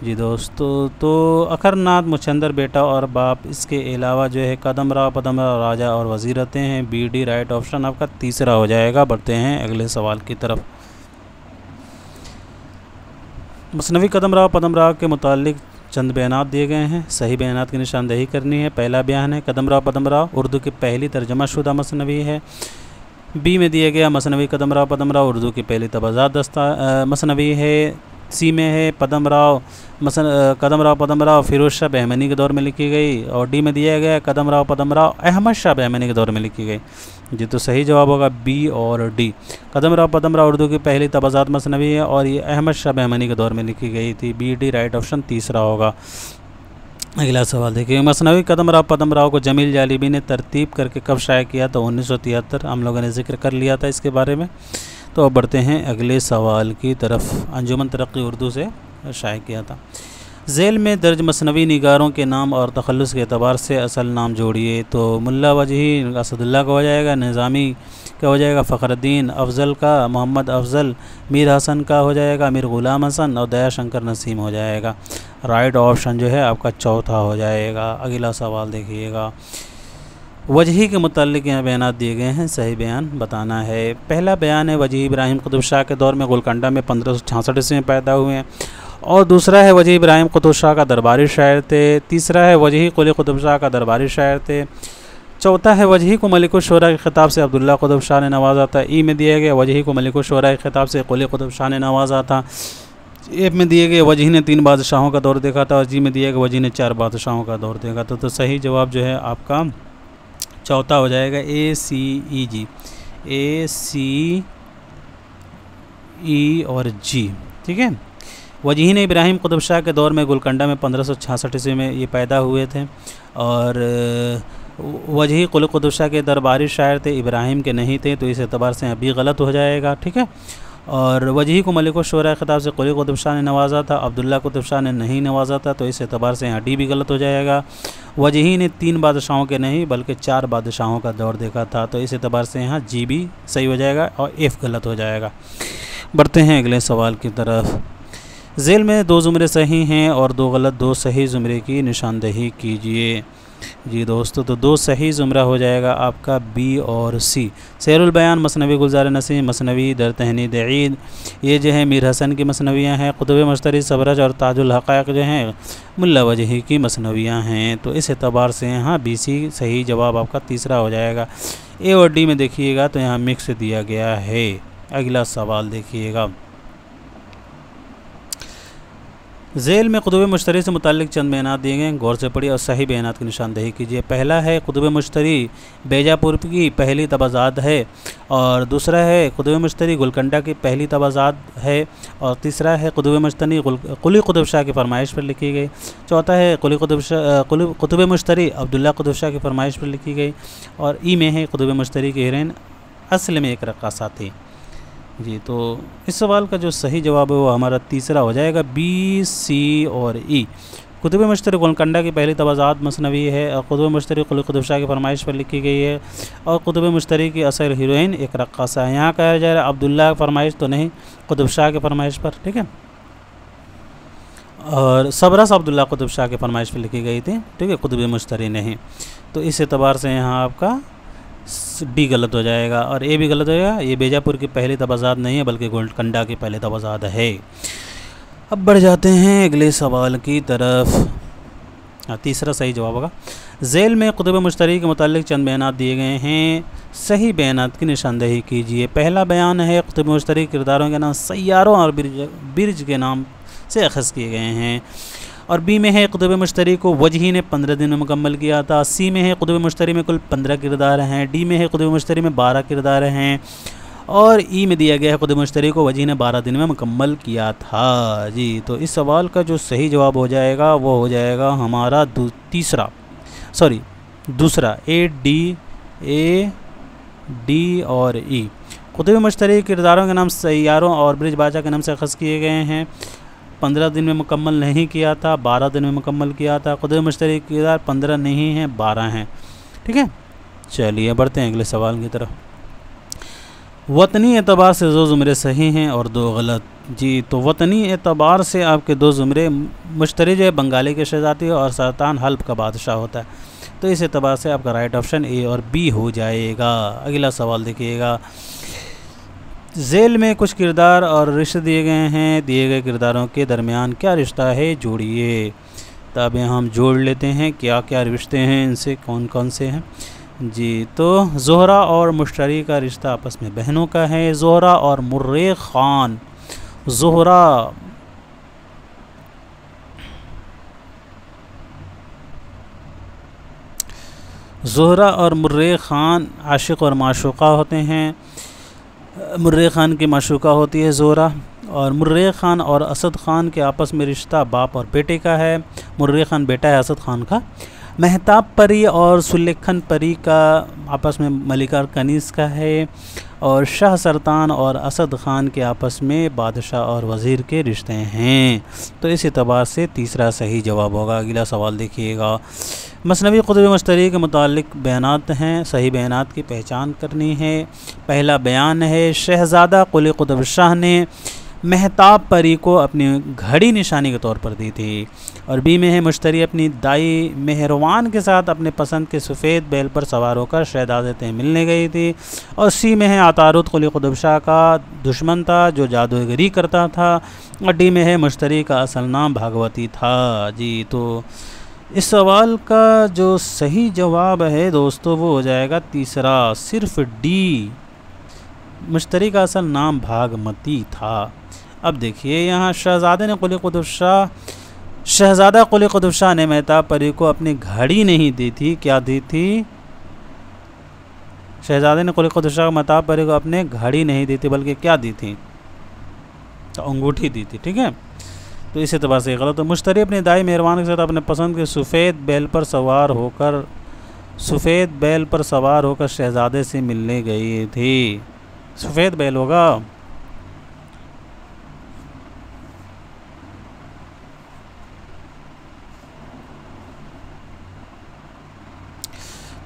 जी दोस्तों। तो अकरनाथ मुचंदर बेटा और बाप, इसके अलावा जो है कदम राव पदम राव राजा और वज़ीर रहते हैं। बी डी राइट ऑप्शन आपका तीसरा हो जाएगा। बढ़ते हैं अगले सवाल की तरफ। मसनवी कदम राव पदम राव के मुताल्लिक चंद बयानात दिए गए हैं, सही बयानात की निशानदेही करनी है। पहला बयान है कदम राव पदम राव उर्दू की पहली तर्जमा शुदा मसनवी है। बी में दिया गया मसनवी कदम राव पदम राव उर्दू की पहली तबाजात मसनवी है। सी में है कदम राव पदम राव फिरोज शाह बहमनी के दौर में लिखी गई। और डी में दिया गया कदम राव पदम राव अहमद शाह बहमनी के दौर में लिखी गई जी, तो सही जवाब होगा बी और डी। कदम राव पदम राव उर्दू की पहली तबाजात मसनवी है और ये अहमद शाह बहमनी के दौर में लिखी गई थी। बी डी राइट ऑप्शन तीसरा होगा। अगला सवाल देखिए। मसनवी कदम राव पदम राव को जमील जालिबी ने तरतीब करके कब शाये किया, तो 1973। हम लोगों ने जिक्र कर लिया था इसके बारे में। तो अब बढ़ते हैं अगले सवाल की तरफ। अंजुमन तरक्की उर्दू से शाये किया था। झेल में दर्ज मसनवी निगारों के नाम और तखल्लुस के अतबार से असल नाम जोड़िए, तो मुल्ला वजही असदुल्ला का हो जाएगा, निज़ामी का हो जाएगा फ़खरुद्दीन, अफजल का मोहम्मद अफजल, मीर हसन का हो जाएगा मीर ग़ुलाम हसन और दयाशंकर नसीम हो जाएगा। राइट ऑप्शन जो है आपका चौथा हो जाएगा। अगला सवाल देखिएगा। वजही के मुताल्लिक़ यहाँ बयानात दिए गए हैं, सही बयान बताना है। पहला बयान है वजही इब्राहिम कुतुब शाह के दौर में गोलकंडा में 1566 ईस्वी में पैदा हुए हैं। और दूसरा है वजही इब्राहिम कुतुब शाह का दरबारी शायर थे। तीसरा है वजही कुली कुतुब शाह का दरबारी शायर थे। चौथा है वजही को मलिकुल शुरा के ख़िताब से अब्दुल्ला कुतुब शाह ने नवाजा था। ई में दिया गया वजही को मलिकुल शुरा के ख़िताब से कुली कुतुब शाह ने नवाजा था। ए में दिए गए वजही ने 3 बादशाहों का दौर देखा था और जी में दिया गया वजही ने 4 बादशाहों का दौर देखा था। तो सही जवाब जो है आपका चौथा हो जाएगा ए सी ई जी, ए सी ई और जी, ठीक है। वजही ने इब्राहिम कुतुब शाह के दौर में गोलकंडा में 1566 ईस्वी में ये पैदा हुए थे। और वजही कुतुब शाह के दरबारी शायर थे, इब्राहिम के नहीं थे, तो इस एतबार से अभी गलत हो जाएगा, ठीक है। और वजही को मलिक शोरा ख़िताब से कुली कुतुब शाह ने नवाजा था, अब्दुल्ला कुतुब शाह ने नहीं नवाजा था, तो इस एतबार से यहाँ डी भी गलत हो जाएगा। वजही ने 3 बादशाहों के नहीं बल्कि 4 बादशाहों का दौर देखा था, तो इस एतबार से यहाँ जी भी सही हो जाएगा और एफ़ गलत हो जाएगा। बढ़ते हैं अगले सवाल की तरफ। झेल में 2 ज़ुमरे सही हैं और 2 गलत, 2 सही ज़ुमरे की निशानदही कीजिए। जी दोस्तों, तो 2 सही ज़ुमरा हो जाएगा आपका बी और सी। सैरुल बयान मसनवी गुलजार नसीम मसनवी दर तहनीद ईद, ये जो है मीर हसन की मसनवियाँ हैं। कुतुब मश्तरी सबरज और ताजुल हक़ाइक़ जो हैं मुल्ला वजही की मसनवियाँ हैं, तो इस एतबार से यहाँ बी सी सही जवाब आपका तीसरा हो जाएगा। ए और डी में देखिएगा तो यहाँ मिक्स दिया गया है। अगला सवाल देखिएगा। झेल में कुतुब मुश्तरी से मुताल्लिक़ चंद बयानात दिए गए, गौर से पढ़िए और सही बयानात की निशानदही कीजिए। पहला है कुतुब मुश्तरी बेजापुर की पहली तबाज़ात है, और दूसरा है कुतुब मुश्तरी गुलकंडा की पहली तबाज़ात है, और तीसरा है कुतुब मुश्तरी कुली कुतुब शाह की फरमाइश पर लिखी गई। चौथा है कुतुब मुश्तरी अब्दुल्ला कुतुब शाह की फरमाइश पर लिखी गई, और ई में है कुतुब मुश्तरी की हिरन असल में एक रक़्क़ासा थी। जी, तो इस सवाल का जो सही जवाब है वो हमारा तीसरा हो जाएगा, बी सी और ई। कुतुब मुश्तरी गुलकंडा की पहली तबाज़ात मसनवी है, और कुतुब मुश्तरी कुली कुतुब शाह की फरमाइश पर लिखी गई है, और कुतुब मुश्तरी की असल हीरोइन एक रक़्क़ासा है। यहाँ कहा जा रहा है अब्दुल्ला की फरमाइश तो नहीं, कुतुब शाह की फरमाइश पर, ठीक है। और सबरस अब्दुल्ला कुतुब शाह की फरमाइश पर लिखी गई थी, ठीक है, कुतुब मुश्तरी नहीं। तो इस एतबार से यहाँ आपका डी गलत हो जाएगा और ए भी गलत हो जाएगा। ये बेजापुर की पहली तबाज़ात नहीं है बल्कि गोलकंडा की पहली तबाज़ात है। अब बढ़ जाते हैं अगले सवाल की तरफ। तीसरा सही जवाब होगा। झेल में कुतुब मुश्तरी के मुताल्लिक़ चंद बयानात दिए गए हैं, सही बयानात की निशानदही कीजिए। पहला बयान है कुतुब मुश्तरी किरदारों के नाम सैयारों और बिरज के नाम से अख़ज़ किए गए हैं, और बी में है कुतुब मुश्तरी को वजही ने 15 दिन में मुकम्मल किया था। सी में है कुतुब मुश्तरी में कुल 15 किरदार हैं। डी में है कुतुब मुश्तरी में 12 किरदार हैं, और ई में दिया गया है कुतुब मुश्तरी को वजही ने 12 दिन में मुकम्मल किया था। जी, तो इस सवाल का जो सही जवाब हो जाएगा वो हो जाएगा हमारा दूसरा ए डी और ई। कुतुब मुश्तरी किरदारों के नाम सैयारों और ब्रिज बादशाह के नाम से अख़ज़ किए गए हैं। 15 दिन में मुकम्मल नहीं किया था, 12 दिन में मुकम्मल किया था। कुतुब मुश्तरी किरदार 15 नहीं हैं, 12 हैं, ठीक है। चलिए बढ़ते हैं अगले सवाल की तरफ। वतनी एतबार से 2 ज़ुमरे सही हैं और 2 गलत। जी, तो वतनी एतबार से आपके 2 ज़ुमरे मुश्तरी जो है बंगाली के शहज़ादी और सरतान हल्ब का बादशाह होता है, तो इस एतबार से आपका राइट ऑप्शन ए और बी हो जाएगा। अगला सवाल देखिएगा। झेल में कुछ किरदार और रिश्ते दिए गए हैं, दिए गए किरदारों के दरमियान क्या रिश्ता है जोड़िए। तो अब यहाँ हम जोड़ लेते हैं क्या क्या रिश्ते हैं, इनसे कौन कौन से हैं। जी, तो ज़ोहरा और मुश्तरी का रिश्ता आपस में बहनों का है। ज़ोहरा और मुर्रे ख़ान, ज़ोहरा और मुर्रे ख़ान आशिक़ और माशूक़ा होते हैं। मुर्रे ख़ान की माशूक़ा होती है ज़ोहरा, और मुर्रे ख़ान और असद ख़ान के आपस में रिश्ता बाप और बेटे का है। मुर्रे ख़ान बेटा है असद ख़ान का। महताब परी और सुलेखन परी का आपस में मलिका और कनीस का है, और शाह सरतान और असद ख़ान के आपस में बादशाह और वज़ीर के रिश्ते हैं। तो इस एतबार से तीसरा सही जवाब होगा। अगला सवाल देखिएगा। मसनवी कुतुब मुश्तरी के मुताल्लिक़ बयानात हैं, सही बयानात की पहचान करनी है। पहला बयान है शहज़ादा कुली कुतुब शाह ने महताब परी को अपनी घड़ी निशानी के तौर पर दी थी, और बी में है मुश्तरी अपनी दाई मेहरवान के साथ अपने पसंद के सफ़ेद बैल पर सवार होकर शहजादे से मिलने गई थी, और सी में है आतारुद कुली कुतुब शाह का दुश्मन था जो जादूगरी करता था, और डी में है मुश्तरी का असल नाम भागवती था। जी, तो इस सवाल का जो सही जवाब है दोस्तों वो हो जाएगा तीसरा, सिर्फ डी, मुश्तरी का असल नाम भागमती था। अब देखिए यहाँ शहज़ादा कुली कुतुब शाह ने महताब परी को अपनी घड़ी नहीं दी थी, क्या दी थी? शहज़ादे ने कुली कुतुब शाह को महताब परी को अपने घड़ी नहीं दी थी बल्कि क्या दी थी? तो अंगूठी दी थी, ठीक है। तो इस एतबार से गलत। तो मुश्तरी अपनी दाई मेहरबान के साथ अपने पसंद के सफ़ेद बैल पर सवार होकर शहज़ादे से मिलने गई थी। सफ़ेद बैल होगा।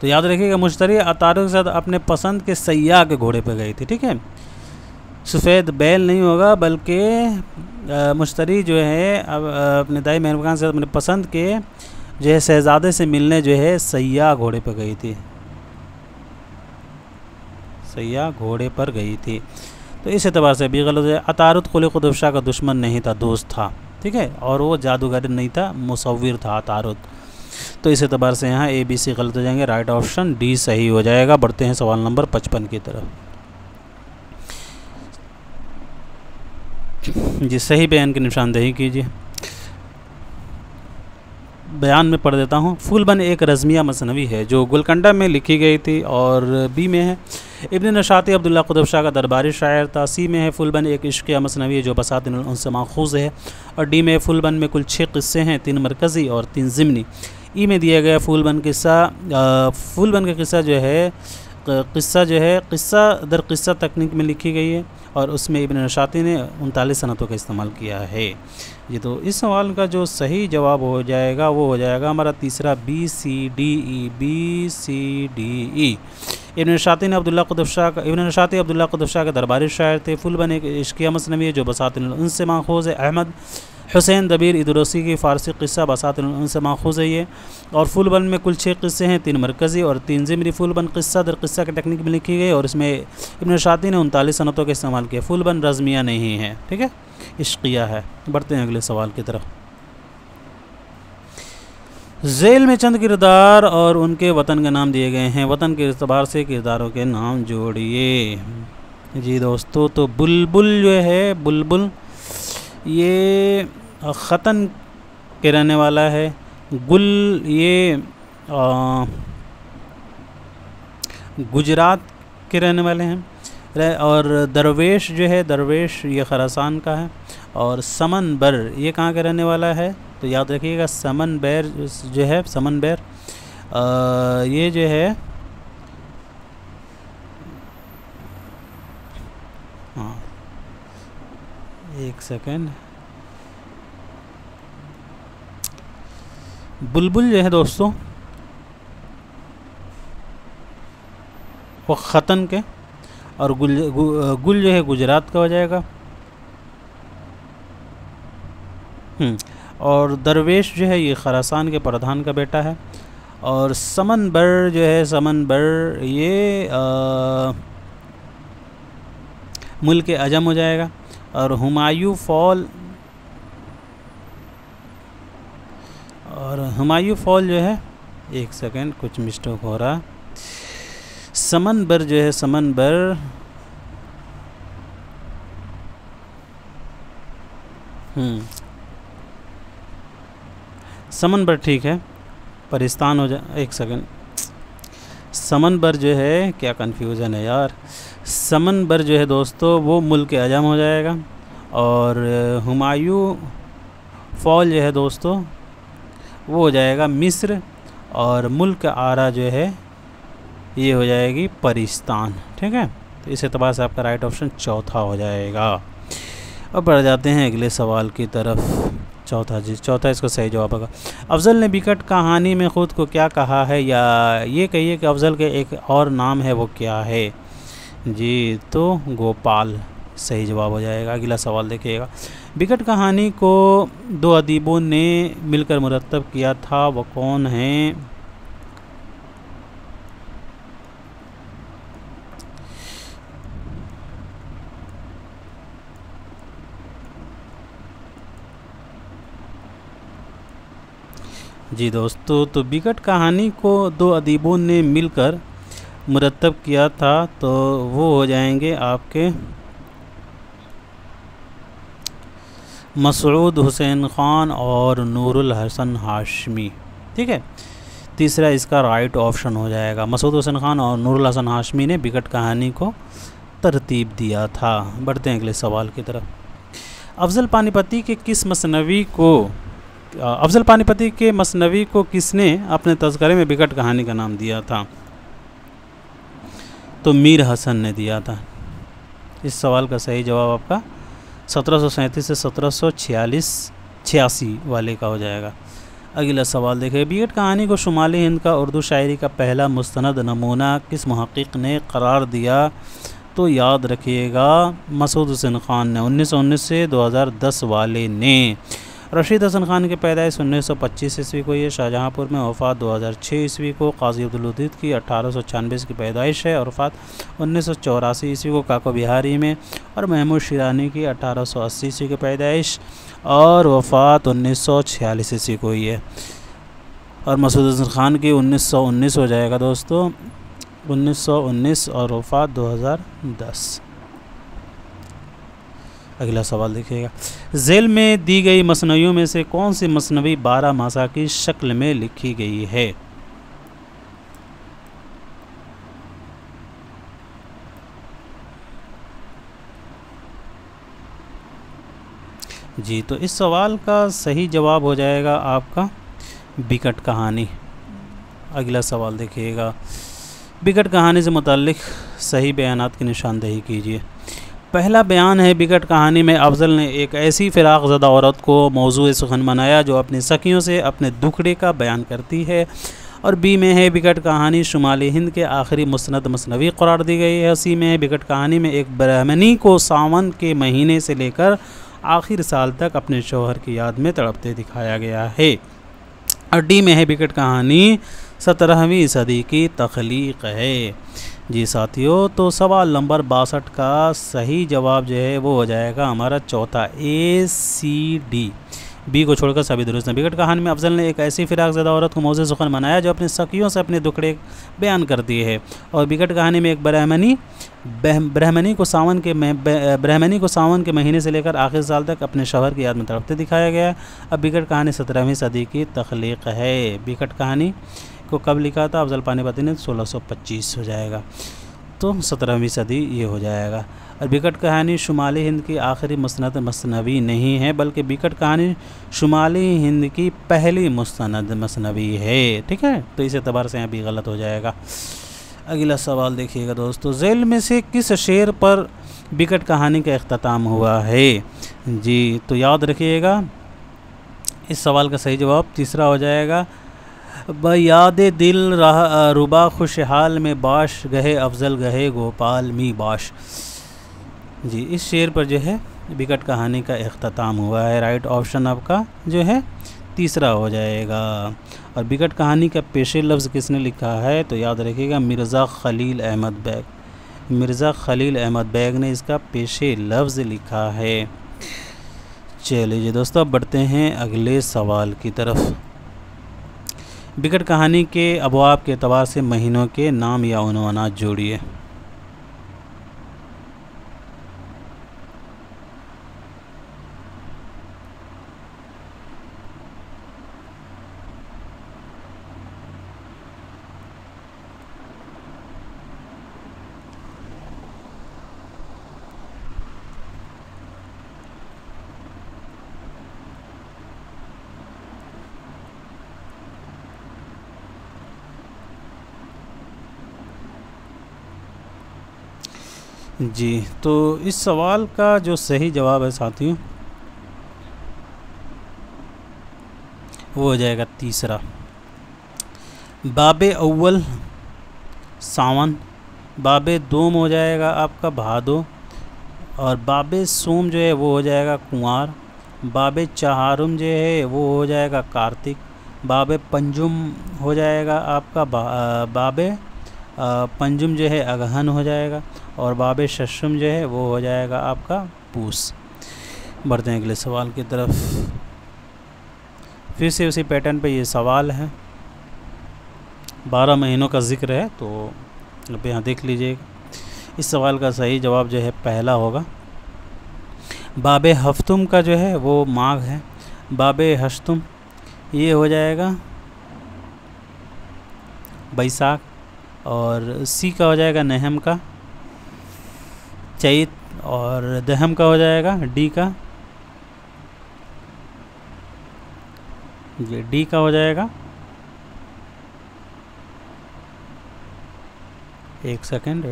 तो याद रखिएगा, मुश्तरी अतारुक के साथ अपने पसंद के सयाह के घोड़े पर गई थी। ठीक है, सफ़ेद बैल नहीं होगा, बल्कि मुश्तरी जो है अब अपने दाई मेहरबान से अपने पसंद के जो है शहज़ादे से मिलने जो है सयाह घोड़े पर गई थी, सयाह घोड़े पर गई थी। तो इस एतबार से भी गलत है। अतारुत खुलिक़ दुफ़शा का दुश्मन नहीं था, दोस्त था। ठीक है, और वो जादूगर नहीं था, मुसव्विर था अतारुत। तो इस एतबार से यहाँ ए बी सी गलत हो जाएंगे, राइट ऑप्शन डी सही हो जाएगा। बढ़ते हैं सवाल नंबर 55 की तरफ। जी, सही बयान की निशानदेही कीजिए। बयान में पढ़ देता हूँ। फूलबन एक रज़मिया मसनवी है जो गोलकंडा में लिखी गई थी, और बी में है इब्न नशाती अब्दुल्ला क़ुतब शाह का दरबारी शायर था। सी में है फूलबन एक इश्क़िया मसनवी है जो बसातिन उनसे माखूज़ है, और डी में फूलबन में कुल 6 क़िस्से हैं, 3 मरकज़ी और 3 ज़िमनी। ई में दिया गया फूलबन का किस्सा जो है क़िस्सा दर क़िस्सा तकनीक में लिखी गई है, और उसमें इब्न नशाती ने 39 सनतों का इस्तेमाल किया है। ये तो इस सवाल का जो सही जवाब हो जाएगा वो हो जाएगा हमारा तीसरा, बी सी डी ई। इब्न नशाती अब्दुल्ला क़ुतब शाह के दरबारी शायर थे। फूलबन एक इश्क़िया मसनवी है जो बसातिन उनसे माखूज़ है। अहमद हुसैन दबीर इदरोसी की फ़ारसी क़िस्सा बसातिन उनसे माखूज़ है ये, और फूलबन में कुल 6 क़िस्से हैं, 3 मरकज़ी और 3 ज़िमरी। फूलबन क़िस्सा दर क़िस्सा की टेक्निक में लिखी गई, और इसमें इब्न नशाती ने 39 सनतों का इस्तेमाल किया। फूलबन रज़मिया नहीं है, ठीक है, इश्क़िया है। बढ़ते हैं अगले सवाल की तरफ। ज़ेल में चंद किरदार और उनके वतन के नाम दिए गए हैं, वतन के एतबार से किरदारों के नाम जोड़िए। जी दोस्तों, तो बुलबुल जो है, बुलबुल ये ख़तन के रहने वाला है। गुल ये गुजरात के रहने वाले हैं, और दरवेश जो है, दरवेश ये खरासान का है, और समनबर ये कहाँ का रहने वाला है, तो याद रखिएगा समनबर जो है, समनबर ये जो है, हाँ एक सेकेंड, बुलबुल जो है दोस्तों वो ख़तन के, और गुल जो है गुजरात का हो जाएगा। और दरवेश जो है ये खरासान के प्रधान का बेटा है, और समनबर जो है, समनबर ये मुल्क अजम हो जाएगा। और हुमायूं फॉल जो है, एक सेकेंड कुछ मिस्टेक हो रहा, समनबर जो है, समनबर समनबर ठीक है, परिस्तान हो जाए, एक सेकेंड, समनबर जो है, क्या कन्फ्यूज़न है यार, समनबर जो है दोस्तों वो मुल्क अजम हो जाएगा, और हुमायूं फॉल जो है दोस्तों वो हो जाएगा मिस्र, और मुल्क आरा जो है ये हो जाएगी परिस्तान। ठीक है, तो इस एतबार से आपका राइट ऑप्शन चौथा हो जाएगा। अब बढ़ जाते हैं अगले सवाल की तरफ। चौथा इसका सही जवाब होगा। अफजल ने बिकट कहानी में ख़ुद को क्या कहा है, या ये कहिए कि अफजल के एक और नाम है, वो क्या है। जी, तो गोपाल सही जवाब हो जाएगा। अगला सवाल देखिएगा। बिकट कहानी को 2 अदीबों ने मिलकर मुरतब किया था, वो कौन हैं। जी दोस्तों, तो बिकट कहानी को 2 अदीबों ने मिलकर मुरतब किया था, तो वो हो जाएंगे आपके मसऊद हुसैन ख़ान और नूरुल हसन हाशमी। ठीक है, तीसरा इसका राइट ऑप्शन हो जाएगा। मसऊद हुसैन ख़ान और नूरुल हसन हाशमी ने बिकट कहानी को तरतीब दिया था। बढ़ते हैं अगले सवाल की तरफ। अफजल पानीपती के मसनवी को किसने अपने तज़किरे में बिकट कहानी का नाम दिया था, तो मीर हसन ने दिया था। इस सवाल का सही जवाब आपका 1737 से 1786 वाले का हो जाएगा। अगला सवाल देखिए, बीगट कहानी को शुमाली हिंद का उर्दू शायरी का पहला मुस्तनद नमूना किस मुहक्किक ने करार दिया? तो याद रखिएगा मसूद हुसैन ख़ान ने, 1919 से 2010 वाले ने। रशीद हसन ख़ान की पैदाइश 1925 ईस्वी को, ये शाहजहाँपुर में, वफ़ात 2006 ईस्वी को। काजी अब्दुल लतीफ़ की 1896 की पैदाइश है और वफ़ात 1984 ईस्वी को काको बिहारी में। और महमूद शिरानी की 1880 ईस्वी की पैदाइश और वफ़ात 1946 ईस्वी को ही है। और मसूद हसन ख़ान की 1919 हो जाएगा दोस्तों, 1919 और वफ़ात 2010। अगला सवाल देखिएगा, झेल में दी गई मसनवियों में से कौन सी मसनवी 12 मासा की शक्ल में लिखी गई है? जी, तो इस सवाल का सही जवाब हो जाएगा आपका बिकट कहानी। अगला सवाल देखिएगा, बिकट कहानी से मुताल्लिक़ सही बयानात की निशानदेही कीजिए। पहला बयान है, बिकट कहानी में अफजल ने एक ऐसी फ़िराक़ ज़दा औरत को मौजूए सुखन बनाया जो अपनी सखियों से अपने दुखड़े का बयान करती है। और बी में है, बिकट कहानी शुमाली हिंद के आखिरी मुस्नद मसनवी करार दी गई है। सी में है, बिकट कहानी में एक ब्राह्मणी को सावन के महीने से लेकर आखिर साल तक अपने शौहर की याद में तड़पते दिखाया गया है। और डी में है, बिकट कहानी 17वीं सदी की तख्लीक़ है। जी साथियों, तो सवाल नंबर 62 का सही जवाब जो है वो हो जाएगा हमारा चौथा, ACD। बी को छोड़कर सभी दुरुस्त हैं। बिकट कहानी में अफजल ने एक ऐसी फ़िराक़ ज़दा औरत को मौजूद सुखन बनाया जो अपनी सखियों से अपने दुखड़े बयान करती है। और बिकट कहानी में एक ब्राह्मणी को सावन के महीने से लेकर आखिर साल तक अपने शौहर की याद में तड़पते दिखाया गया है। अब बिकट कहानी 17वीं सदी की तख्लीक़ है। बिकट कहानी को कब लिखा था? अफजल पानीपती ने 1625 हो जाएगा, तो 17वीं सदी ये हो जाएगा। और बिकट कहानी शुमाली हिंद की आखिरी मुस्नद मसनवी नहीं है, बल्कि बिकट कहानी शुमाली हिंद की पहली मुस्तनद मसनवी है। ठीक है, तो इस एतबार से यहाँ भी गलत हो जाएगा। अगला सवाल देखिएगा दोस्तों, झेल में से किस शेर पर बिकट कहानी का इख्तिताम हुआ है? जी, तो याद रखिएगा इस सवाल का सही जवाब तीसरा हो जाएगा, बयाद दिल रुबा खुशहाल में बाश गहे अफजल गहे गोपाल मी बाश। जी, इस शेर पर जो है बिकट कहानी का इख्तिताम हुआ है। राइट ऑप्शन आपका जो है तीसरा हो जाएगा। और बिकट कहानी का पेशे लफ्ज़ किसने लिखा है? तो याद रखिएगा मिर्ज़ा खलील अहमद बेग। मिर्ज़ा खलील अहमद बेग ने इसका पेशे लफ्ज़ लिखा है। चलिए जी दोस्तों, अब बढ़ते हैं अगले सवाल की तरफ। बिकट कहानी के अबवाब के एतबार से महीनों के नाम या उन्वानात जोड़िए। जी, तो इस सवाल का जो सही जवाब है साथियों वो हो जाएगा तीसरा, बाबे अव्वल सावन, बाबे दोम हो जाएगा आपका भादो, और बाबे सोम जो है वो हो जाएगा कुंवार, बाबे चहारुम जो है वो हो जाएगा कार्तिक, बाबे पंजुम हो जाएगा आपका बाबे पंजुम जो है अगहन हो जाएगा, और बाबे शशुम जो है वो हो जाएगा आपका पूस। बढ़ते हैं अगले सवाल की तरफ। फिर से उसी पैटर्न पे ये सवाल है, 12 महीनों का जिक्र है, तो अब यहाँ देख लीजिएगा। इस सवाल का सही जवाब जो है पहला होगा। बाबे हफ्तुम का जो है वो माघ है, बाबे हश्तुम ये हो जाएगा बैसाख, और सी का हो जाएगा नहम का चैत, और दहम का हो जाएगा डी का, ये डी का हो जाएगा, एक सेकंड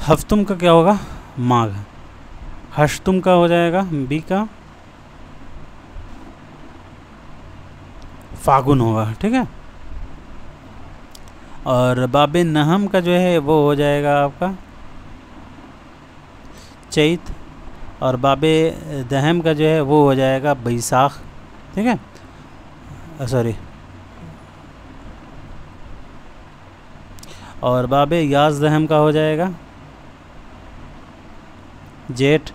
हफ्तुम का क्या होगा? माघ। हश्तुम का हो जाएगा बी का फागुन होगा, ठीक है। और बाबे नहम का जो है वो हो जाएगा आपका चैत, और बाबे दहम का जो है वो हो जाएगा बैसाख, ठीक है, सॉरी। और बाबे याज दहम का हो जाएगा जेठ,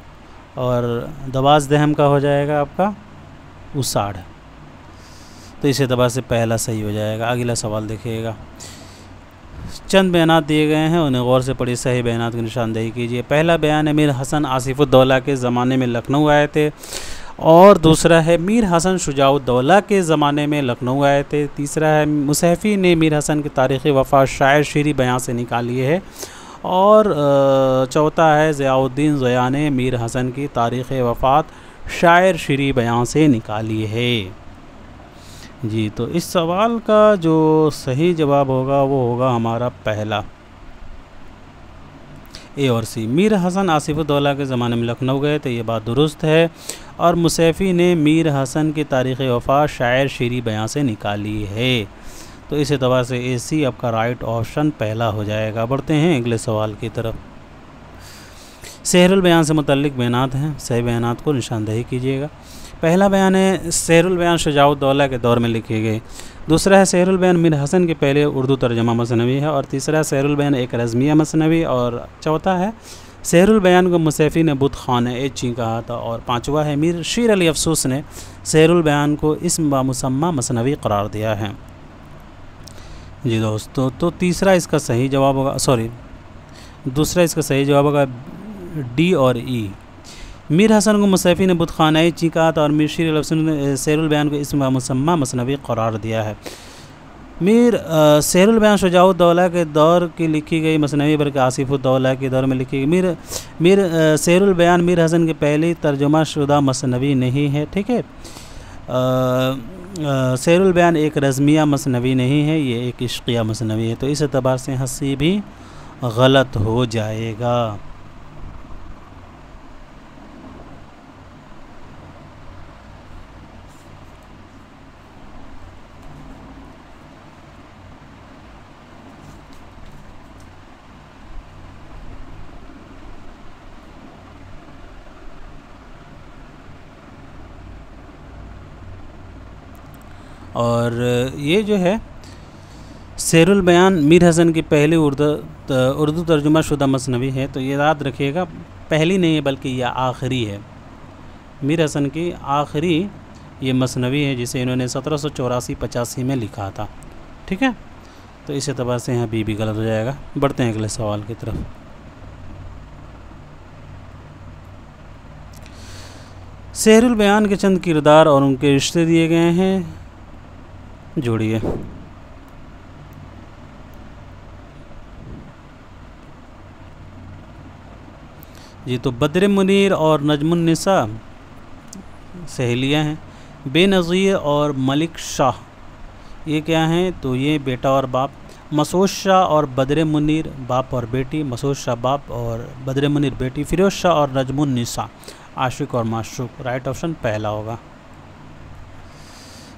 और दवाज दहम का हो जाएगा आपका उसाढ़। तो इस एतबार से पहला सही हो जाएगा। अगला सवाल देखिएगा। चंद बयानात दिए गए हैं, उन्हें गौर से पढ़ी, सही बयानात की निशानदेही कीजिए। पहला बयान है मीर हसन आसिफुद्दौला के ज़माने में लखनऊ आए थे, और दूसरा है मीर हसन शुजाउद्दौला के ज़माने में लखनऊ आए थे। तीसरा है मुसहफ़ी ने मीर हसन की तारीख़ वफ़ात शायर शीरी बयान से निकाली है, और चौथा है ज़ियाउद्दीन ज़िया ने मीर हसन की तारीख़ वफ़ात शायर शीरी बयान से निकाली है। जी, तो इस सवाल का जो सही जवाब होगा वो होगा हमारा पहला, ए और सी। मीर हसन आसिफुद्दौला के ज़माने में लखनऊ गए थे, ये बात दुरुस्त है। और मुसैफ़ी ने मीर हसन की तारीख़ वफ़ात शायर शीरी बयान से निकाली है। तो इस एतबार से ए सी आपका राइट ऑप्शन पहला हो जाएगा। बढ़ते हैं अगले सवाल की तरफ। सेहरुल बयान से मुतल्लिक़ बयानात हैं, सही बयानात को निशानदेही कीजिएगा। पहला बयान है सेहरुल बयान शुजाउद्दौला के दौर में लिखे गए। दूसरा है सेहरुल बयान मीर हसन के पहले उर्दू तर्जमा मसनवी है, और तीसरा है सेहरुल बयान एक रज़मिया मसनवी, और चौथा है सेहरुल बयान को मुसैफ़ी ने बुत खाना एची कहा था, और पाँचवा है मीर शीर अली अफसूस ने सेहरुल बयान को इस्म व मुसम्मा मसनवी करार दिया है। जी दोस्तों, तो तीसरा इसका सही जवाब होगा, सॉरी दूसरा इसका सही जवाब होगा डी और ई। मीर हसन को मुसैफ़ी ने बुत खाना एची कहा था, और मीर शीर अली अफसूस ने सेहरुल बयान को इस्म व मुसम्मा मसनवी करार दिया है। मीर सेहरुल बयान शुजाउद्दौला के दौर की लिखी गई मसनवी, बल्कि आसिफुद्दौला के दौर में लिखी गई। मीर सेहरुल बयान मीर हसन की पहली तर्जुमा शुदा मसनवी नहीं है, ठीक है। सेहरुल बयान एक रज़मिया मसनवी नहीं है, ये एक इश्क़िया मसनवी है। तो इस एतबार से हंसी भी गलत हो जाएगा। और ये जो है सेहरुल बयान मीर हसन की पहली उर्दू तर्जुमा शुदा मसनवी है। तो ये याद रखिएगा, पहली नहीं है बल्कि यह आखिरी है। मीर हसन की आखिरी ये मसनवी है, जिसे इन्होंने 1784-85 में लिखा था, ठीक है। तो इस एतबार से यहाँ बी भी गलत हो जाएगा। बढ़ते हैं अगले सवाल की तरफ। सेहरुल बयान के चंद किरदार और उनके रिश्ते दिए गए हैं, जोड़िए। जी, तो बद्र मुनीर और नजमुन्निसा सहेलियां हैं। बेनज़ीर और मलिक शाह ये क्या हैं? तो ये बेटा और बाप। मसूद शाह और बद्र मुनीर बाप और बेटी। मसूद शाह बाप और बद्र मुनीर बेटी। फ़िरोज़ शाह और नजमुन्निसा आशिक और माशूक। राइट ऑप्शन पहला होगा।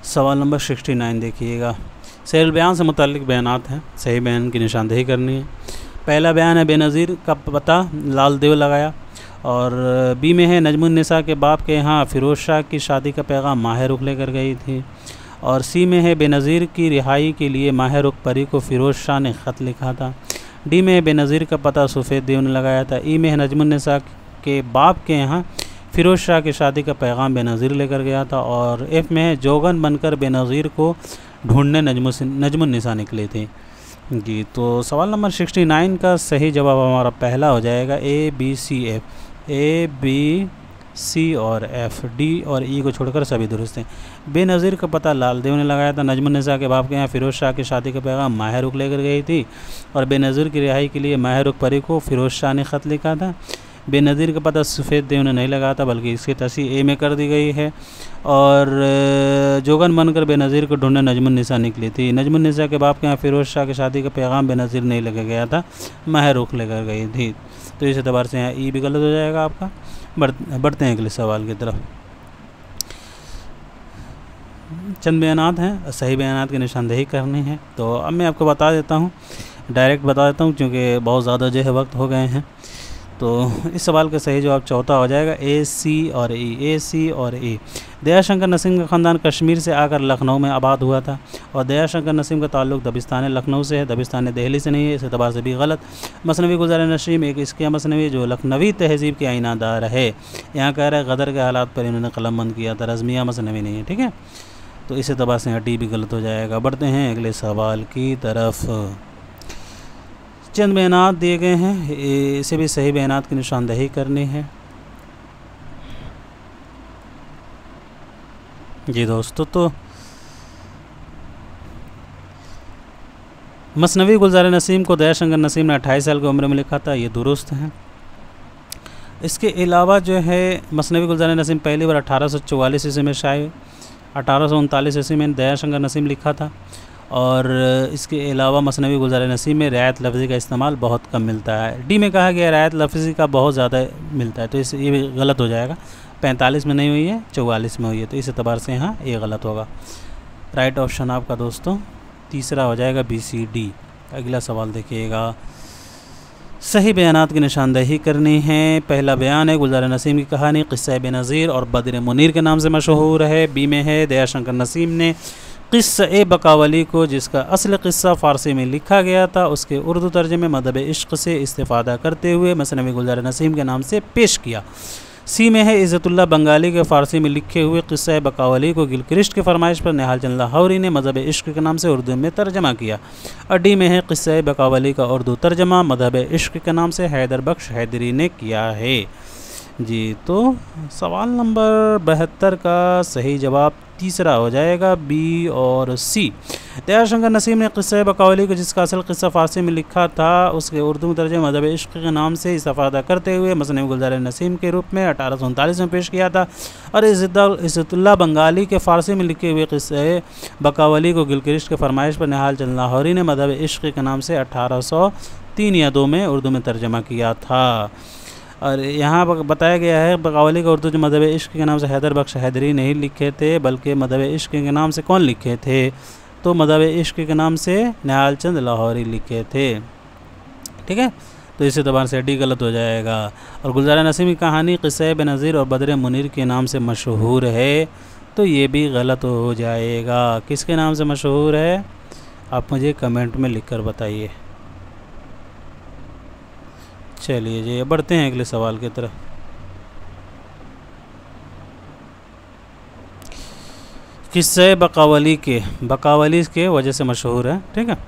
सवाल नंबर 69 देखिएगा। सेहरुल बयान से मुतल्लिक़ बयानात हैं, सही बयान की निशानदेही करनी है। पहला बयान है बेनज़ीर का पता लाल देव लगाया, और बी में है नजमुन्निसा के बाप के यहाँ फ़िरोज़ शाह की शादी का पैगाम माह रुख लेकर गई थी, और सी में है बेनज़ीर की रिहाई के लिए माह रुख परी को फ़िरोज़ शाह ने ख़त लिखा था। डी में है बेनज़ीर का पता सफ़ेद देव ने लगाया था। ई में है नजमुन्निसा के बाप के यहाँ फ़िरोज़ शाह की शादी का पैगाम बेनज़ीर लेकर गया था, और एफ़ में है जोगन बनकर बेनज़ीर को ढूंढने नजमुन्निसा निकले थे। जी, तो सवाल नंबर 69 का सही जवाब हमारा पहला हो जाएगा A B C F. A B C और एफ़, डी और ई को छोड़कर सभी दुरुस्त हैं। बेनज़ीर का पता लाल देव ने लगाया था। नजमुन्निसा के बाप के यहाँ फ़िरोज़ शाह की शादी का पैगाम माह रुख लेकर गई थी, और बेनज़ीर की रिहाई के लिए माह रुख परी को फ़िरोज़ शाह ने ख़त लिखा था। बेनज़ीर का पता सफ़ेद दे उन्हें नहीं लगा था, बल्कि इसकी तस्हीह ए में कर दी गई है। और जोगन बनकर बेनज़ीर को ढूंढने नजमुन्निसा निकली थी। नजमुन्निसा के बाप के यहाँ फ़िरोज़ शाह की शादी का पैगाम बेनज़ीर नहीं लेकर गया था, महरुख लेकर गई थी। तो इस एतबार से यहाँ ई भी गलत हो जाएगा आपका। बढ़ते हैं अगले सवाल की तरफ। चंद बयानात हैं, सही बयानात की निशानदेही करनी है। तो अब मैं आपको बता देता हूँ, डायरेक्ट बता देता हूँ, क्योंकि बहुत ज़्यादा जो है वक्त हो गए हैं। तो इस सवाल का सही जवाब चौथा हो जाएगा, ए, सी और ई। ए, सी और ई। दयाशंकर नसीम का ख़ानदान कश्मीर से आकर लखनऊ में आबाद हुआ था, और दयाशंकर नसीम का ताल्लुक़ दबिस्तान लखनऊ से है, दबिस्तान दिल्ली से नहीं है, इस एतबार से भी गलत। मसनवी गुलजार नसीम एक इसकिया मसनवी जो लखनवी तहज़ीब के आइनादार है। यहाँ कह रहा है गदर के हालात पर इन्होंने कलम बंद किया था, रज़मिया मसनवी नहीं है, ठीक है। तो इस एतबार से यहाँ डी भी गलत हो जाएगा। बढ़ते हैं अगले सवाल की तरफ। चंद बयानात दिए गए हैं, इसे भी सही बयानात की निशानदेही करनी है। जी दोस्तों, तो मसनवी गुलजार नसीम को दयाशंकर नसीम ने 28 साल की उम्र में लिखा था, ये दुरुस्त है। इसके अलावा जो है मसनवी गुलजार नसीम पहली बार 1844 ईस्वी में शाये, 1839 ईस्वी में दयाशंकर नसीम लिखा था। और इसके अलावा मसनवी गुलजार नसीम में रियायत लफ्ज़ी का इस्तेमाल बहुत कम मिलता है। डी में कहा गया रियायत लफ्ज़ी का बहुत ज़्यादा मिलता है, तो इस ये भी गलत हो जाएगा। 45 में नहीं हुई है, 44 में हुई है, तो इस एतबार से यहाँ ये गलत होगा। राइट ऑप्शन आपका दोस्तों तीसरा हो जाएगा, बी, सी, डी। अगला सवाल देखिएगा, सही बयानात की निशानदेही करनी है। पहला बयान है गुलजार नसीम की कहानी क़िस्सा बेनज़ीर और बद्र मुनीर के नाम से मशहूर है। बी में है दयाशंकर नसीम ने क़िस्सा बकावली को, जिसका असल क़िस्सा फ़ारसी में लिखा गया था, उसके उर्दू तर्जमे मदब इश्क़ से इस्तिफ़ादा करते हुए मसनवी गुलजार नसीम के नाम से पेश किया। सी में है इज़्ज़तुल्लाह बंगाली के फ़ारसी में लिखे हुए क़िस्सा बकावली को गिलक्रिस्ट की फरमाइश पर निहाल चंद लाहौरी ने मज़हब इश्क़ के नाम से उर्दू में तर्जमा किया। और डी में है क़िस्सा बकावली का उर्दू तर्जमा मज़हब इश्क़ के नाम से हैदर बख्श हैदरी ने किया है। जी, तो सवाल नंबर 72 का सही जवाब तीसरा हो जाएगा, बी और सी। दयाशंकर नसीम ने क़िस्सा बकावली को, जिसका असल क़िस्सा फ़ारसी में लिखा था, उसके उर्दू में तर्जुमा मज़हब इश्क़ के नाम से इस्तिफ़ादा करते हुए मसनवी गुलजार नसीम के रूप में 1839 में पेश किया था। और इज़्ज़तुल्लाह बंगाली के फ़ारसी में लिखे हुए क़िस्सा बकावली को गिलक्रिस्ट के फरमाइश पर निहाल चंद लाहौरी ने मज़हब इश्क़ के नाम से 1803 या 2 में उर्दू में तर्जमा किया था। और यहाँ बताया गया है बकावली का उर्दू जो मज़हब इश्क़ के नाम से हैदर बख्श हैदरी नहीं लिखे थे, बल्कि मज़हब इश्क़ के नाम से कौन लिखे थे, तो मज़हब इश्क़ के नाम से निहाल चंद लाहौरी लिखे थे, ठीक है। तो इस एतबार से डी गलत हो जाएगा। और गुलजार नसीम की कहानी क़िस्सा बेनज़ीर और बद्र मुनीर के नाम से मशहूर है, तो ये भी गलत हो जाएगा। किसके नाम से मशहूर है, आप मुझे कमेंट में लिख कर बताइए। चलिए जी, बढ़ते हैं अगले सवाल की तरफ। क़िस्सा बकावली के वजह से मशहूर है, ठीक है।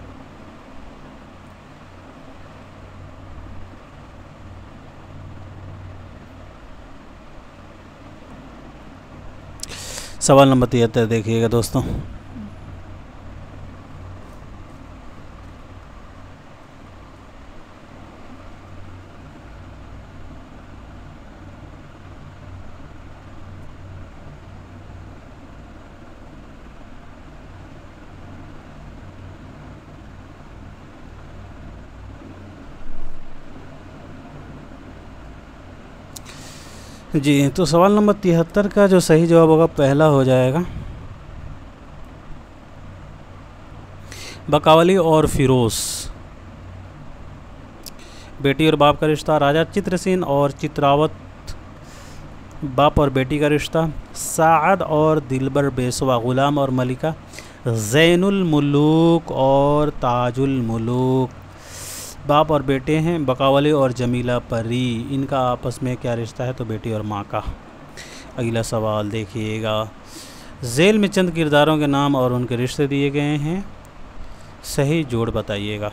सवाल नंबर 73 देखिएगा दोस्तों। जी, तो सवाल नंबर 73 का जो सही जवाब होगा पहला हो जाएगा, बकावली और फ़िरोज़। बेटी और बाप का रिश्ता, राजा चित्रसेन और चित्रावत, बाप और बेटी का रिश्ता, साद और दिलबर बेसवा, ग़ुलाम और मलिका, ज़ैनुल मुलूक और ताजुल मुलूक, बाप और बेटे हैं, बकावली और जमीला परी, इनका आपस में क्या रिश्ता है, तो बेटी और माँ का। अगला सवाल देखिएगा, झेल में चंद किरदारों के नाम और उनके रिश्ते दिए गए हैं, सही जोड़ बताइएगा।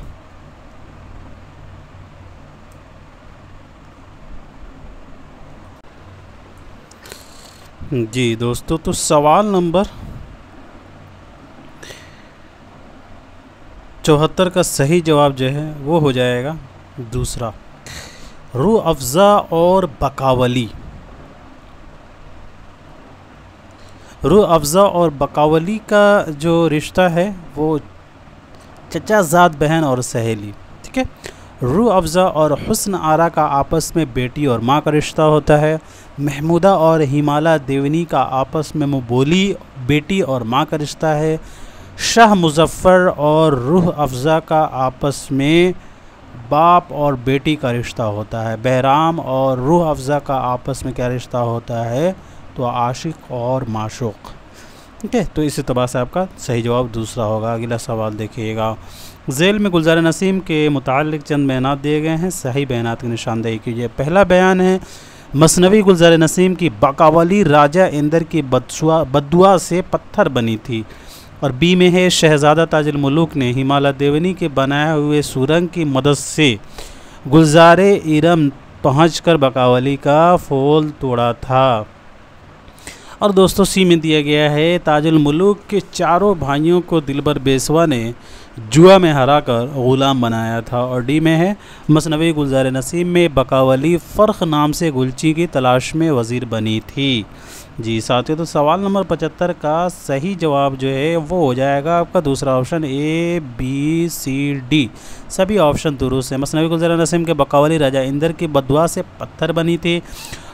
जी दोस्तों, तो सवाल नंबर 74 का सही जवाब जो है वो हो जाएगा दूसरा। रूह अफ़ज़ा और बकावली। रूह अफ़ज़ा और बकावली का जो रिश्ता है वो चचाज़ाद बहन और सहेली, ठीक है। रूह अफ़ज़ा और हुस्न आरा का आपस में बेटी और माँ का रिश्ता होता है। महमूदा और हिमाला देवनी का आपस में मुबोली बेटी और माँ का रिश्ता है। शाह मुज़फ़्फ़र और रूह अफ़ज़ा का आपस में बाप और बेटी का रिश्ता होता है। बहराम और रूह अफ़ज़ा का आपस में क्या रिश्ता होता है, तो आशिक और माशूक़, ठीक है। तो इस एतबार से आपका सही जवाब दूसरा होगा। अगला सवाल देखिएगा। झेल में गुलज़ार नसीम के मुताल्लिक़ चंद बयानात दिए गए हैं, सही बयानात की निशानदेही कीजिए। पहला बयान है मसनवी गुलज़ार नसीम की बकावली राजा इंदर की बद्दुआ से पत्थर बनी थी। और बी में है शहज़ादा ताजुल मुलूक ने हिमाला देवनी के बनाए हुए सुरंग की मदद से गुलज़ार इरम पहुँचकर बकावली का फूल तोड़ा था। और दोस्तों सी में दिया गया है ताजुल मुलूक के चारों भाइयों को दिलबर बेसवा ने जुआ में हराकर ग़ुलाम बनाया था। और डी में है मसनवी गुलज़ार नसीम में बकावली फ़र्ख नाम से गुलची की तलाश में वज़ीर बनी थी। जी साथियों, तो सवाल नंबर 75 का सही जवाब जो है वो हो जाएगा आपका दूसरा option A B C D, सभी ऑप्शन दुरुस्त है। मसनवी गुलज़ार नसीम के बकावली राजा इंदर की बद्दुआ से पत्थर बनी थी।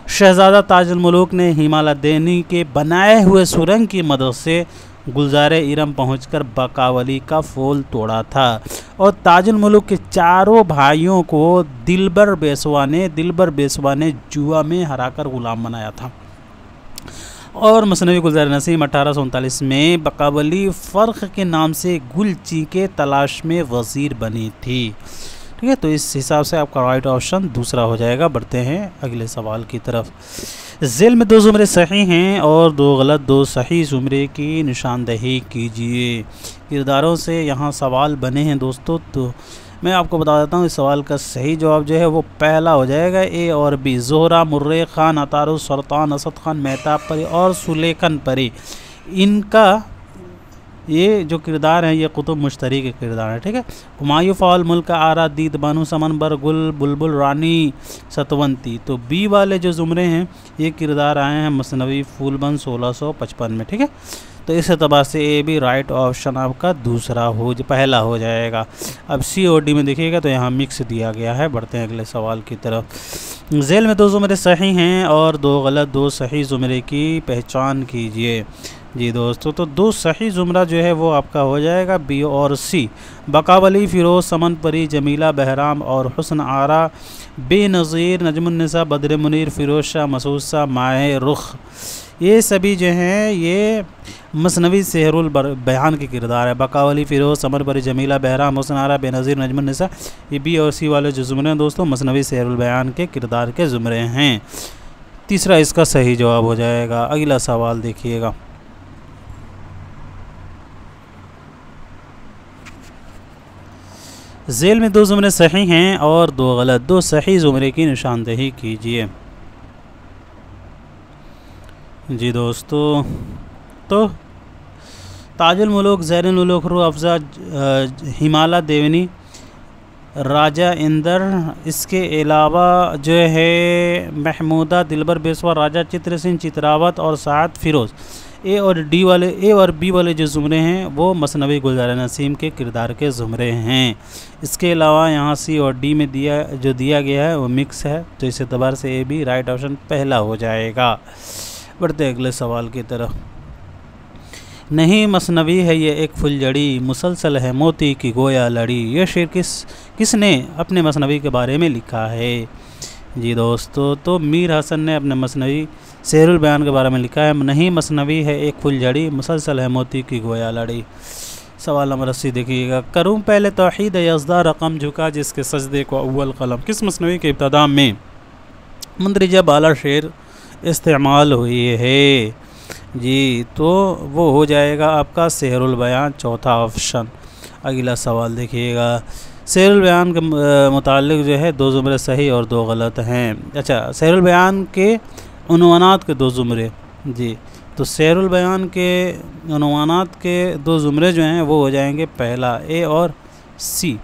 शहज़ादा ताजुल मुलूक ने हिमाला देवनी के बनाए हुए सुरंग की मदद से गुलज़ार इरम पहुंचकर बकावली का फूल तोड़ा था। और ताजुल मुलूक के चारों भाइयों को दिलबर बेसवा ने जुआ में हराकर ग़ुलाम बनाया था। और मसनवी गुलज़ार नसीम 1839 में बकावली फ़र्ख के नाम से गुलची के तलाश में वज़ीर बनी थी, ठीक है। तो इस हिसाब से आपका राइट ऑप्शन दूसरा हो जाएगा। बढ़ते हैं अगले सवाल की तरफ। झेल में 2 ज़ुमरे सही हैं और 2 गलत, 2 सही ज़ुमरे की निशानदेही कीजिए। किरदारों से यहाँ सवाल बने हैं दोस्तों, तो मैं आपको बता देता हूँ इस सवाल का सही जवाब जो है वो पहला हो जाएगा, ए और बी। ज़ोहरा, मुर्रे ख़ान, अतारुस सुल्तान, असद ख़ान, मेहताब परी और सुलेखन परी, इनका ये जो किरदार हैं ये कुतुब मुश्तरी के किरदार हैं, ठीक है। हुमायूं फ़ाउल, मुल्क आरा, दीद बानू, समनबर, गुल, बुलबुल, रानी सतवंती। तो बी वाले जो ज़ुमरे हैं ये किरदार आए हैं मसनवी फूलबंद 1655 में, ठीक है। तो इस एतबार से ए भी राइट ऑप्शन आपका पहला हो जाएगा। अब सी और डी में देखिएगा तो यहाँ मिक्स दिया गया है। बढ़ते हैं अगले सवाल की तरफ। झेल में 2 ज़ुमरे सही हैं और 2 गलत, 2 सही ज़ुमरे की पहचान कीजिए। जी दोस्तों, तो 2 सही ज़ुमरा जो है वो आपका हो जाएगा बी और सी। बकावली, फ़िरोज़, समन परी, जमीला, बहराम और हुस्न आरा, बेनज़ीर, नजमुन्निसा, बद्र मुनीर, फ़िरोज़ शाह, मसूद शाह, माहे रुख, ये सभी जो हैं ये मसनवी सेहरुल बयान के किरदार है। बकावली, फ़िरोज़, समर परी, जमीला, बहराम, हुस्न आरा, बेनज़ीर, नजमुन्निसा, ये बी और सी वाले जो ज़ुमरे हैं दोस्तों मसनवी सेहरुल बयान के किरदार के ज़ुमरे हैं। तीसरा इसका सही जवाब हो जाएगा। अगला सवाल देखिएगा। झेल में 2 ज़ुमरे सही हैं और 2 गलत, 2 सही ज़ुमरे की निशानदेही कीजिए। जी दोस्तों, तो ताजुल मुलूक, ज़ैनुल मुलूक, रूह अफ़ज़ा, हिमाला देवनी, राजा इंदर, इसके अलावा जो है महमूदा, दिलबर बेसवा, राजा चित्र सिंह, चित्रावत और साद फ़िरोज़। ए और बी वाले जो ज़ुमरे हैं वो मसनवी गुलज़ार नसीम के किरदार के ज़ुमरे हैं। इसके अलावा यहाँ सी और डी में दिया गया है वो मिक्स है, तो इस एतबार से ए भी राइट ऑप्शन पहला हो जाएगा। बढ़ते अगले सवाल की तरफ। नहीं मसनवी है ये एक फुलझड़ी, मुसलसल है मोती की गोया लड़ी, ये शेर किसने अपने मसनवी के बारे में लिखा है। जी दोस्तों, तो मीर हसन ने अपने मसनवी सेहरुल बयान के बारे में लिखा है। नहीं मसनवी है एक फुलझड़ी, मुसलसल है मोती की गोया लड़ी। सवाल नंबर 80 देखिएगा। करूँ पहले तौहीद यज़दा रकम झुका जिसके सजदे को अव्वल कलम, किस मसनवी के इब्तिदा में मुंदरिजा बाला शेर इस्तेमाल हुई है। जी, तो वो हो जाएगा आपका सेहरुल बयान, चौथा ऑप्शन। अगला सवाल देखिएगा। सेहरुल बयान के मुताल्लिक़ जो है 2 ज़ुमरे सही और 2 गलत हैं। अच्छा, सेहरुल बयान के उन्वानात के 2 ज़ुमरे, जी, तो सेहरुल बयान के उन्वानात के 2 ज़ुमरे जो हैं वो हो जाएंगे पहला ए और सी।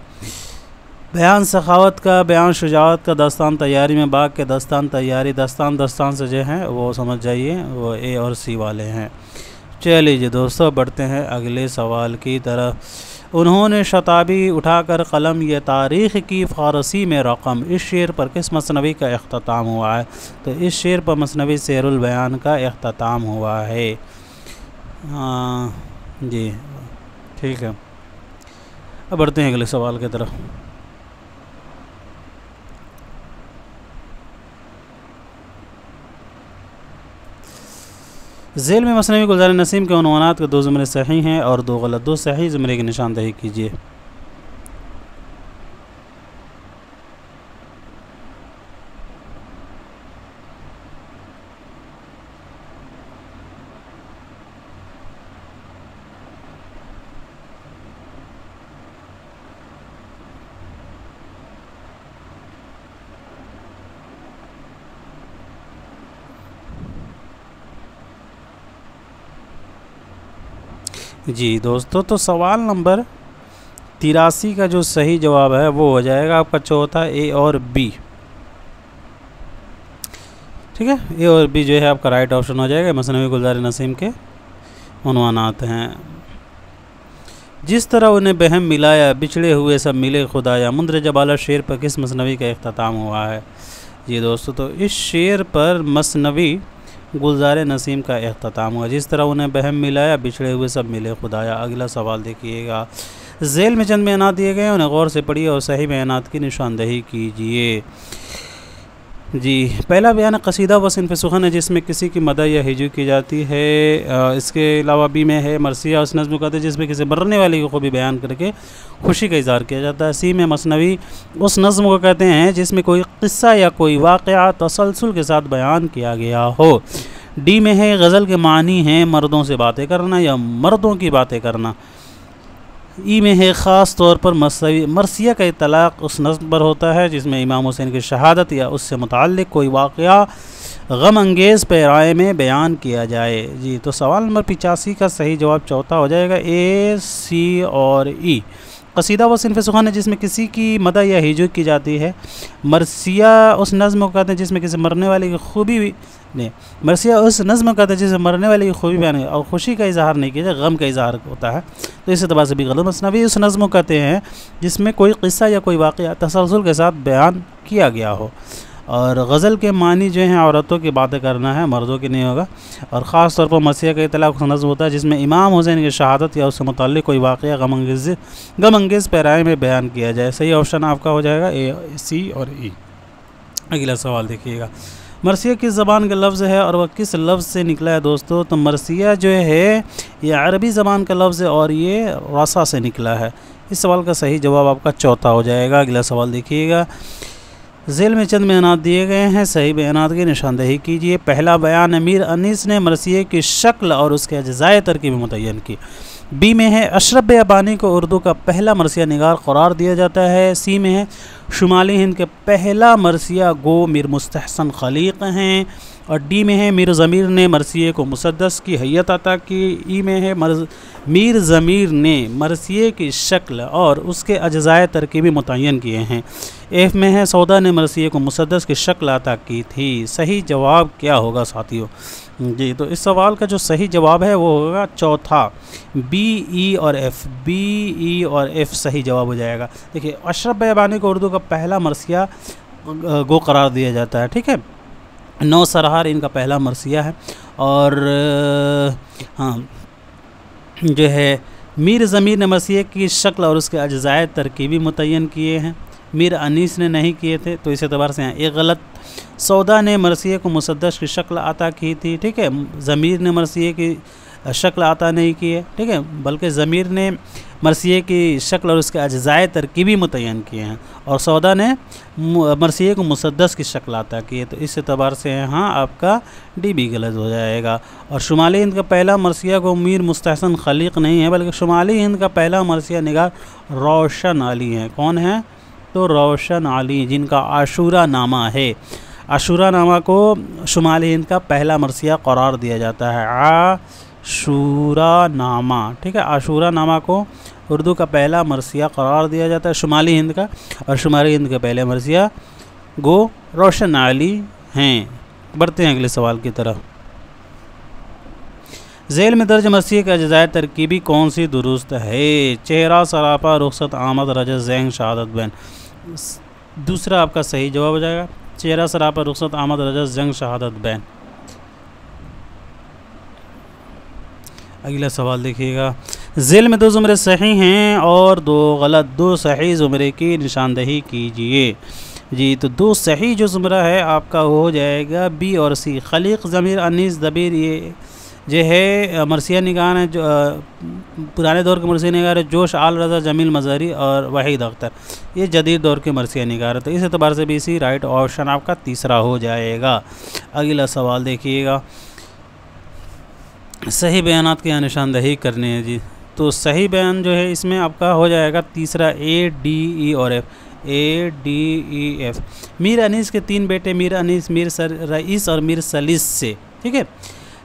बयान सखावत का, बयान शुजाअत का, दस्तान तैयारी में बाग के दस्तान तैयारी, दस्तान से जो है वो समझ जाइए वो ए और सी वाले हैं। चलिए जी दोस्तों, बढ़ते हैं अगले सवाल की तरफ। उन्होंने शताबी उठाकर कलम ये तारीख़ की फ़ारसी में रकम, इस शेर पर किस मसनवी का इख्तिताम हुआ है? तो इस शेर पर मसनवी सैरुल बयान का इख्तिताम हुआ है। जी ठीक है, अब बढ़ते हैं अगले सवाल की तरफ। झेल में मसनवी गुलजार नसीम के उन्वानात के 2 ज़ुमरे सही हैं और 2 गलत। 2 सही ज़ुमरे की निशानदही कीजिए। जी दोस्तों, तो सवाल नंबर 83 का जो सही जवाब है वो हो जाएगा आपका चौथा, ए और बी। ठीक है, ए और बी जो है आपका राइट ऑप्शन हो जाएगा। मसनवी गुलजार नसीम के उन्वानात हैं। जिस तरह उन्हें बहम मिलाया, बिछड़े हुए सब मिले खुदाया, मुंदरज बाला शेर पर किस मसनवी का इख्तिताम हुआ है? जी दोस्तों, तो इस शेर पर मसनवी गुलजार नसीम का इख्तिताम हुआ। जिस तरह उन्हें बहम मिलाया, बिछड़े हुए सब मिले खुदाया। अगला सवाल देखिएगा। झेल में चंद बयानात दिए गए, उन्हें गौर से पढ़िए और सही बयानात की निशानदही कीजिए। जी, पहला बयान कसीदा व सिन्फ़ सुख़न है जिसमें किसी की मदह या हिजू की जाती है। इसके अलावा बी में है मरसिया, उस नज़्म को कहते हैं जिसमें किसी मरने वाले को खूबी बयान करके खुशी का इज़हार किया जाता है। सी में मसनवी, उस नज़्म को कहते हैं जिसमें कोई क़िस्सा या कोई वाक़या तसलसल के साथ बयान किया गया हो। डी में है गज़ल के मानी हैं मर्दों से बातें करना या मर्दों की बातें करना। ई में है ख़ास तौर पर मरसिया का इतलाक़ उस नज़्म पर होता है जिसमें इमाम हुसैन की शहादत या उससे मुताल्लिक़ कोई वाक़या गम अंगेज़ पैराए में बयान किया जाए। जी, तो सवाल नंबर 85 का सही जवाब चौथा हो जाएगा, ए, सी और ई। कसीदा व सिन्फ़ सुख़न है जिसमें किसी की मदह या हिजू की जाती है। मरसिया उस नज़्म को कहते हैं जिसमें किसी मरने वाले की खूबी नहीं, मरसिया उस नज़्म को कहते हैं जिसमें मरने वाले की खूबी बयान और खुशी का इजहार नहीं किया जाए, गम का इजहार होता है। तो इस एतबार से भी गलत। मसनवी उस नज़्म को कहते हैं जिसमें कोई क़िस्सा या कोई वाक़या तसलसल के साथ बयान किया गया हो। और गज़ल के मानी जो हैं औरतों की बातें करना है, मर्दों की नहीं होगा। और ख़ास तौर पर मरसिया का इतलाक़ नज़्म होता है जिसमें इमाम हुसैन की शहादत या उससे मुताल्लिक़ कोई वाक़या गम अंगेज़ पैराए में बयान किया जाए। सही ऑप्शन आपका हो जाएगा ए, सी और ई। अगला सवाल देखिएगा। मरसिया किस ज़बान का लफ्ज़ है और वह किस लफ्ज़ से निकला है? दोस्तों, तो मरसिया जो है ये अरबी ज़बान का लफ्ज़ है और ये रसा से निकला है। इस सवाल का सही जवाब आपका चौथा हो जाएगा। अगला सवाल देखिएगा। झेल में चंद बयानात दिए गए हैं, सही बयानात की निशानदही कीजिए। पहला बयान अमीर अनीस ने मरसिये की शक्ल और उसके अज्ज़ाए तरकीब मुतय्यन की। बी में है अशरफ अबानी को उर्दू का पहला मरसिया निगार करार दिया जाता है। सी में है शुमाली हिंद के पहला मरसिया गो मीर मुस्तहसन खलीक हैं। और डी में है मीर ज़मीर ने मरसिये को मुसद्दस की हैयत अता की। ई में है मीर ज़मीर ने मरसिये की शक्ल और उसके अज्ज़ाए तरकीबी मुतय्यन किए हैं। एफ में है सौदा ने मरसिये को मुसद्दस की शक्ल अता की थी। सही जवाब क्या होगा साथियों? जी, तो इस सवाल का जो सही जवाब है वो होगा चौथा, बी, ई और एफ़। बी, ई और एफ़ सही जवाब हो जाएगा। देखिए, अशरफ अबानी को उर्दू का पहला मरसिया गो करार दिया जाता है। ठीक है, 9 सरहार इनका पहला मरसिया है। और हाँ, जो है मीर ज़मीर ने मरसिये की शक्ल और उसके अज्ज़ाए तरकीबी मुतय्यन किए हैं। मीर अनीस ने नहीं किए थे, तो इस एतबार से यहाँ एक गलत। सौदा ने मरसिये को मुसद्दस की शक्ल अता की थी। ठीक है, ज़मीर ने मरसिये की शक्ल अता नहीं की है। ठीक है, बल्कि ज़मीर ने मरसिये की शक्ल और उसके अज्ज़ाए तरकीबी मुतय्यन किए हैं और सौदा ने मरसिये को मुसद्दस की शक्ल अता की है। तो इस एतबार से यहाँ आपका डी भी गलत हो जाएगा। और शुमाली हिंद का पहला मरसिया को मीर मुस्तहसन खलीक नहीं है, बल्कि शुमाली हिंद का पहला मरसिया निगार रोशन अली है। कौन है? तो रोशन अली, जिनका आशूरा नामा है। आशूरा नामा को शुमाली हिंद का पहला मरसिया करार दिया जाता है, आशूरा नामा। ठीक है, आशूरा नामा को उर्दू का पहला मरसिया करार दिया जाता है शुमाली हिंद का, और शुमाली हिंद के पहले मरसिया गो रोशन आली हैं। बढ़ते हैं अगले सवाल की तरफ। झेल में दर्ज मरसिए का अज्जाए तरकीबी कौन सी दुरुस्त है? चेहरा, सरापा, रुखसत, आमद, रजत, ज़ैन, शहादत, बैन। दूसरा आपका सही जवाब हो जाएगा, चेहरा, सरापा, रुखसत, आमद, रजत, ज़ैन, शहादत, बैन। अगला सवाल देखिएगा। झेल में 2 ज़ुमरे सही हैं और 2 गलत, 2 सही ज़ुमरे की निशानदही कीजिए। जी, तो 2 सही जो ज़ुमरा है आपका वो हो जाएगा बी और सी। खलीक, ज़मीर, अनीस, दबीर, ये जो है मरसिया निगार है, जो पुराने दौर के मरसिया निगार है। जोश, आल रज़ा, जमील मज़हरी और वहीद अख्तर, ये जदीद दौर के मरसिया निगार है। तो इस एतबार से भी सी राइट ऑप्शन आपका तीसरा हो जाएगा। अगला सवाल देखिएगा। सही बयानात की यहाँ निशानदही करनी है जी। तो सही बयान जो है इसमें आपका हो जाएगा तीसरा ए, डी, ई और एफ। ए, डी, ई, एफ। मीर अनीस के 3 बेटे मीर अनीस, मीर रईस और मीर सलीस से, ठीक है।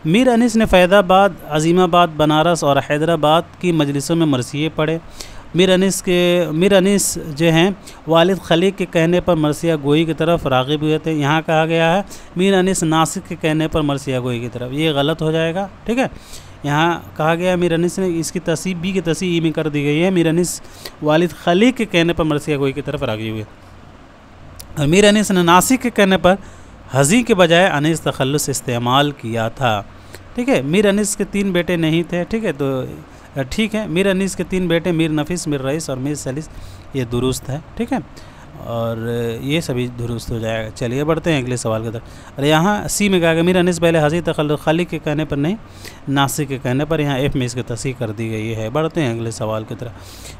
मीर अनीस ने फैज़ाबाद, अज़ीमाबाद, बनारस और हैदराबाद की मजलिसों में मरसिए पढ़े। मीर अनीस जो हैं वालिद खलीक के कहने पर मरसिया गोई की तरफ राग़िब हुए थे। यहाँ कहा गया है मीर अनीस नासिक के कहने पर मरसिया गोई की तरफ, ये गलत हो जाएगा, ठीक है। यहाँ कहा गया मीर अनीस ने, इसकी तसीब बी की तसीब ई में कर दी गई है। मीर अनीस वालिद खलीक के कहने पर मरसिया गोई की तरफ राग़िब हुए, और मीर अनीस ने नासिक के कहने पर हज़ी के बजाय अनीस तखल्लुस इस्तेमाल किया था, ठीक है। मीर अनीस के 3 बेटे नहीं थे, ठीक है। तो ठीक है, मीर अनीस के 3 बेटे मीर नफीस, मीर रईस और मीर सलीस, ये दुरुस्त है, ठीक है। और ये सभी दुरुस्त हो जाएगा। चलिए बढ़ते हैं अगले सवाल की तरफ। और यहाँ सी में कहा गया मीर अनीस पहले हज़ी तखल्लुस खलीक के कहने पर नहीं, नासिक के कहने पर। यहाँ एफ में इसकी तस्हीह कर दी गई है। बढ़ते हैं अगले सवाल की तरफ।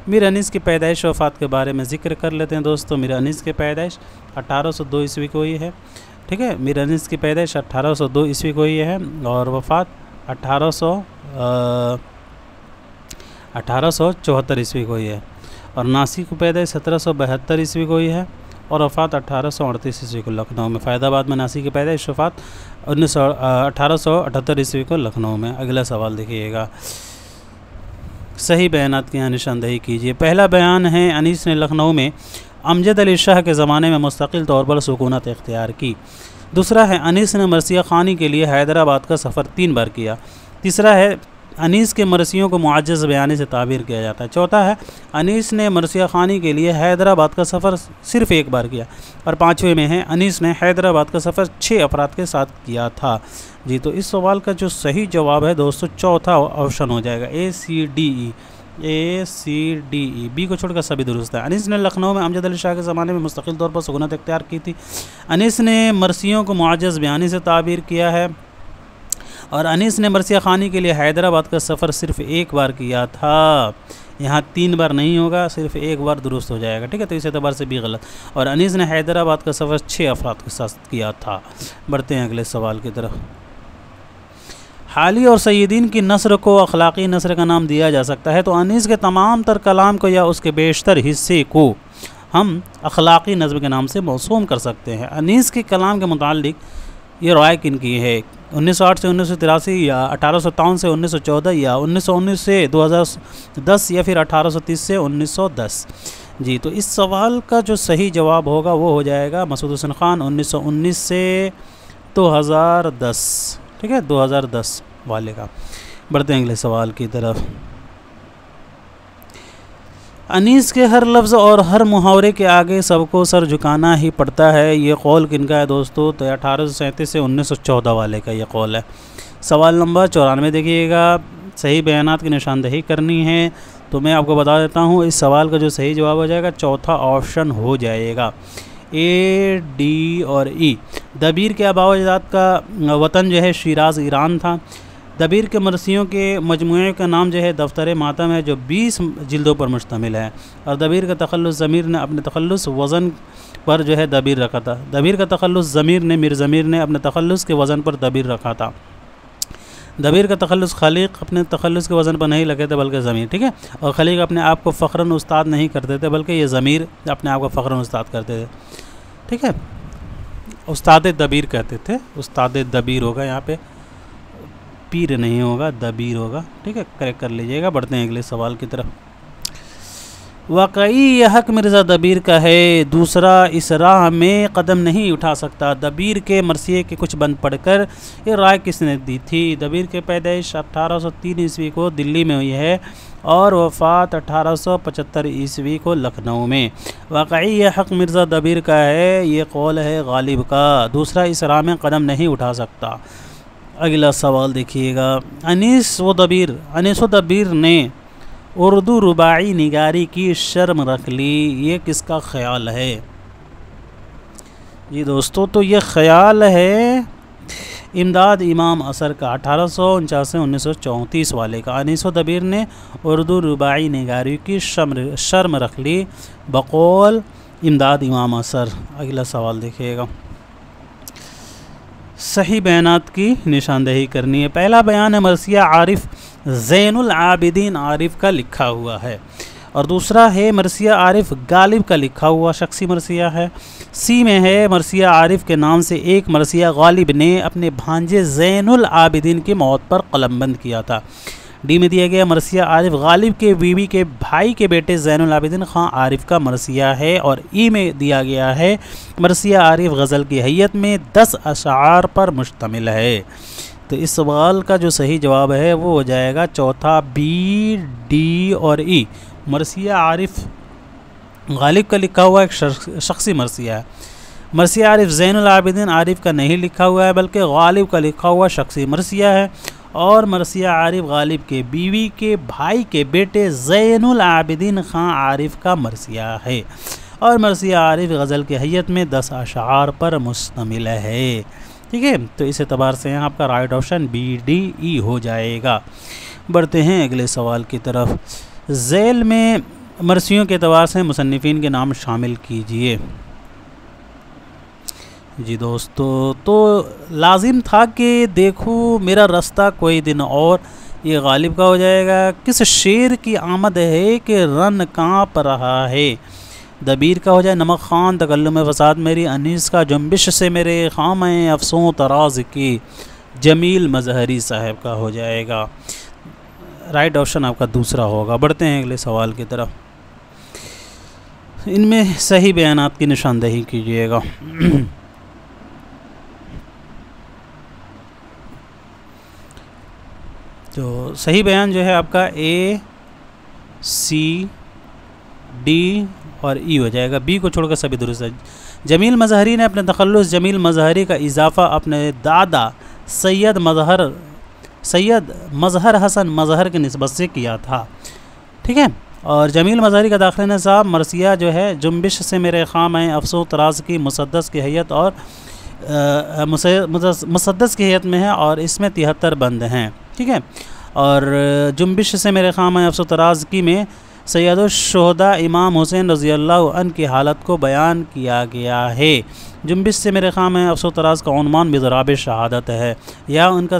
मीर अनीस की पैदाइश वफ़ात के बारे में ज़िक्र कर लेते हैं दोस्तों। मीर अनीस की पैदाइश 1802 ईस्वी को हुई है, ठीक है। मीर अनीस की पैदाइश 1802 ईस्वी को हुई है और वफ़ात 1874 ईस्वी को हुई है। और नासिक की पैदाइश 1772 ईस्वी को हुई है और वफ़ात 1838 ईस्वी को लखनऊ में। फ़ैज़ाबाद में नासिक की पैदाइश, वफ़ात 1878 ईस्वी को लखनऊ में। अगला सवाल देखिएगा। सही बयानात की यहाँ निशानदही कीजिए। पहला बयान है अनीस ने लखनऊ में अमजद अली शाह के ज़माने में मुस्तकिल तौर पर सुकूनत इख्तियार की। दूसरा है अनीस ने मरसिया ख़ानी के लिए हैदराबाद का सफ़र 3 बार किया। तीसरा है अनीस के मरसियों को मुअज्जज़ बयानी से ताबीर किया जाता है। चौथा है अनीस ने मरसिया ख़ानी के लिए हैदराबाद का सफ़र सिर्फ़ 1 बार किया। और 5वें में है अनीस ने हैदराबाद का सफ़र 6 अफराद के साथ किया था। जी, तो इस सवाल का जो सही जवाब है दोस्तों चौथा ऑप्शन हो जाएगा, ए सी डी ई। बी को छोड़कर सभी दुरुस्त है। अनीस ने लखनऊ में अमजद अली शाह के ज़माने में मुस्तकिल तौर पर सुकूनत इख्तियार की थी। अनीस ने मरसियों को मुअज्जज़ बयानी से ताबीर किया है। और अनीस ने मरसिया ख़ानी के लिए हैदराबाद का सफ़र सिर्फ़ 1 बार किया था। यहाँ 3 बार नहीं होगा, सिर्फ 1 बार दुरुस्त हो जाएगा, ठीक है। तो इस एतबार से भी गलत। और अनीस ने हैदराबाद का सफ़र 6 अफराद के साथ किया था। बढ़ते हैं अगले सवाल की तरफ। हाली और सैयदीन की नस्र को अखलाक़ी नस्र का नाम दिया जा सकता है। तो अनीस के तमाम तर कलाम को या उसके बेशतर हिस्से को हम अखलाक़ी नज़्म के नाम से मौसूम कर सकते हैं। अनीस के कलाम के मुताल्लिक़ ये राय किन की है? 1908 से 1983 या 1857 से 1914 या 1919 से 2010 या फिर 1830 से 1910। जी, तो इस सवाल का जो सही जवाब होगा वो हो जाएगा मसूद हुसैन ख़ान 1919 से 2010, ठीक है, 2010 वाले का। बढ़ते हैं अगले सवाल की तरफ। अनीस के हर लफ्ज़ और हर मुहावरे के आगे सबको सर झुकाना ही पड़ता है, ये कौल किनका है दोस्तों? तो 1837 से 1914 वाले का ये कौल है। सवाल नंबर 94 देखिएगा। सही बयानात की निशानदही करनी है। तो मैं आपको बता देता हूँ इस सवाल का जो सही जवाब हो जाएगा चौथा ऑप्शन हो जाएगा, ए, डी और ई। दबीर के आबा अजदाद का वतन जो है शिराज़ ईरान था। दबीर के मरसियों के मजमूए का नाम जो है दफ्तर मातम है, जो 20 जिल्दों पर मुश्तमिल है। और दबीर का तखल्लुस ज़मीर ने अपने तखल्लुस वज़न पर जो है दबीर रखा था। दबीर का तखल्लुस ज़मीर ने मीर ज़मीर ने अपने तखल्लुस के वज़न पर दबीर रखा था। दबीर का तखल्लुस खलीक अपने तखल्लुस के वज़न पर नहीं लगे थे बल्कि ज़मीर, ठीक है। और खलीक अपने आप को फ़ख्रन उस्ताद नहीं करते थे बल्कि ये ज़मीर अपने आप को फ़ख्रन उस्ताद करते थे, ठीक है। उस्ताद दबीर कहते थे। उस्ताद दबीर होगा, यहाँ पे पीर नहीं होगा, दबीर होगा, ठीक है, करेक्ट कर लीजिएगा। बढ़ते हैं अगले सवाल की तरफ। वाकई हक मिर्ज़ा दबीर का है, दूसरा इस राह में कदम नहीं उठा सकता। दबीर के मरसिए के कुछ बंद पढ़कर ये राय किसने दी थी? दबीर के पैदाइश 1803 ईस्वी को दिल्ली में हुई है और वफ़ात 1875 ईस्वी को लखनऊ में। वाकई ये हक मिर्ज़ा दबीर का है, ये कौल है गालिब का, दूसरा इस राह में कदम नहीं उठा सकता। अगला सवाल देखिएगा। अनीस व दबीर ने उर्दू रुबाई निगारी की शर्म रख ली, ये किसका ख़याल है? जी दोस्तों, तो ये ख़याल है इमदाद इमाम असर का, 1849-1934 वाले का। अनीस व दबीर ने उर्दू रुबाई निगारी की शर्म रख ली बकौल इमदाद इमाम असर। अगला सवाल देखिएगा। सही बयानात की निशानदेही करनी है। पहला बयान है मरसिया आरिफ ज़ैनुल आबिदीन आरिफ का लिखा हुआ है, और दूसरा है मरसिया आरिफ गालिब का लिखा हुआ शख्सी मरसिया है। सी में है मरसिया आरिफ के नाम से एक मरसिया गालिब ने अपने भांजे ज़ैनुल आबिदीन की मौत पर कलमबंद किया था। डी में दिया गया मरसिया आरिफ गालिब के बीवी के भाई के बेटे ज़ैनुल आबिदीन ख़ान आरिफ का मरसिया है, और ई में दिया गया है मरसिया आरिफ गज़ल की हैयत में 10 अशार पर मुश्तमिल है। तो इस सवाल का जो सही जवाब है वो हो जाएगा चौथा, बी, डी और ई। मरसिया आरिफ गालिब का लिखा हुआ एक शख्सी मरसिया है। मरसिया आरिफ ज़ैनुल आबिदीन आरिफ का नहीं लिखा हुआ है, बल्कि गालिब का लिखा हुआ शख्सी मरसिया है, और मरसिया आरिफ गालिब के बीवी के भाई के बेटे ज़ैनुल आबिदीन ख़ान आरिफ का मरसिया है, और मरसिया आरिफ गज़ल की हैयत में 10 अशार पर मुश्तमिल है। ठीक है, तो इस एतबार से यहाँ आपका राइट ऑप्शन बी, डी, ई हो जाएगा। बढ़ते हैं अगले सवाल की तरफ। ज़ैल में मरसियों के एतबार से मुसन्निफ़ीन के नाम शामिल कीजिए। जी दोस्तों, तो लाजिम था कि देखूँ मेरा रास्ता कोई दिन और, ये गालिब का हो जाएगा। किस शेर की आमद है कि रन काँप रहा है? दबीर का हो जाए नमक ख़ान तकल्लुम फसाद मेरी। अनीस का जुम्बिश से मेरे ख़ाम अफसों तराज की। जमील मजहरी साहब का हो जाएगा। राइट ऑप्शन आपका दूसरा होगा। बढ़ते हैं अगले सवाल की तरफ। इनमें सही बयानात की निशानदेही कीजिएगा। तो सही बयान जो है आपका ए, सी, डी और ई हो जाएगा। बी को छोड़कर सभी दुरुस्त है। जमील मजहरी ने अपने तखल्लुस जमील मजहरी का इजाफ़ा अपने दादा सैयद मज़हर हसन मज़हर की निस्बत से किया था। ठीक है, और जमील मजहरी का दाखिल साहब मरसिया जो है जुम्बिश से मेरे ख़ाम अफसों तराज की मुसद्दस की हैयत और मुसद्दस की हैयत में है, और इसमें 73 बंद हैं। ठीक है, और जुम्बिश से मेरे ख़ाम अफसों तराज की में सैयदुश्शुहदा इमाम हुसैन रज़ियल्लाहु अन्हु की हालत को बयान किया गया है। जुम्बिश से मेरे ख़ाम अफसों तराज का उन्वान मिज़राब शहादत है, या उनका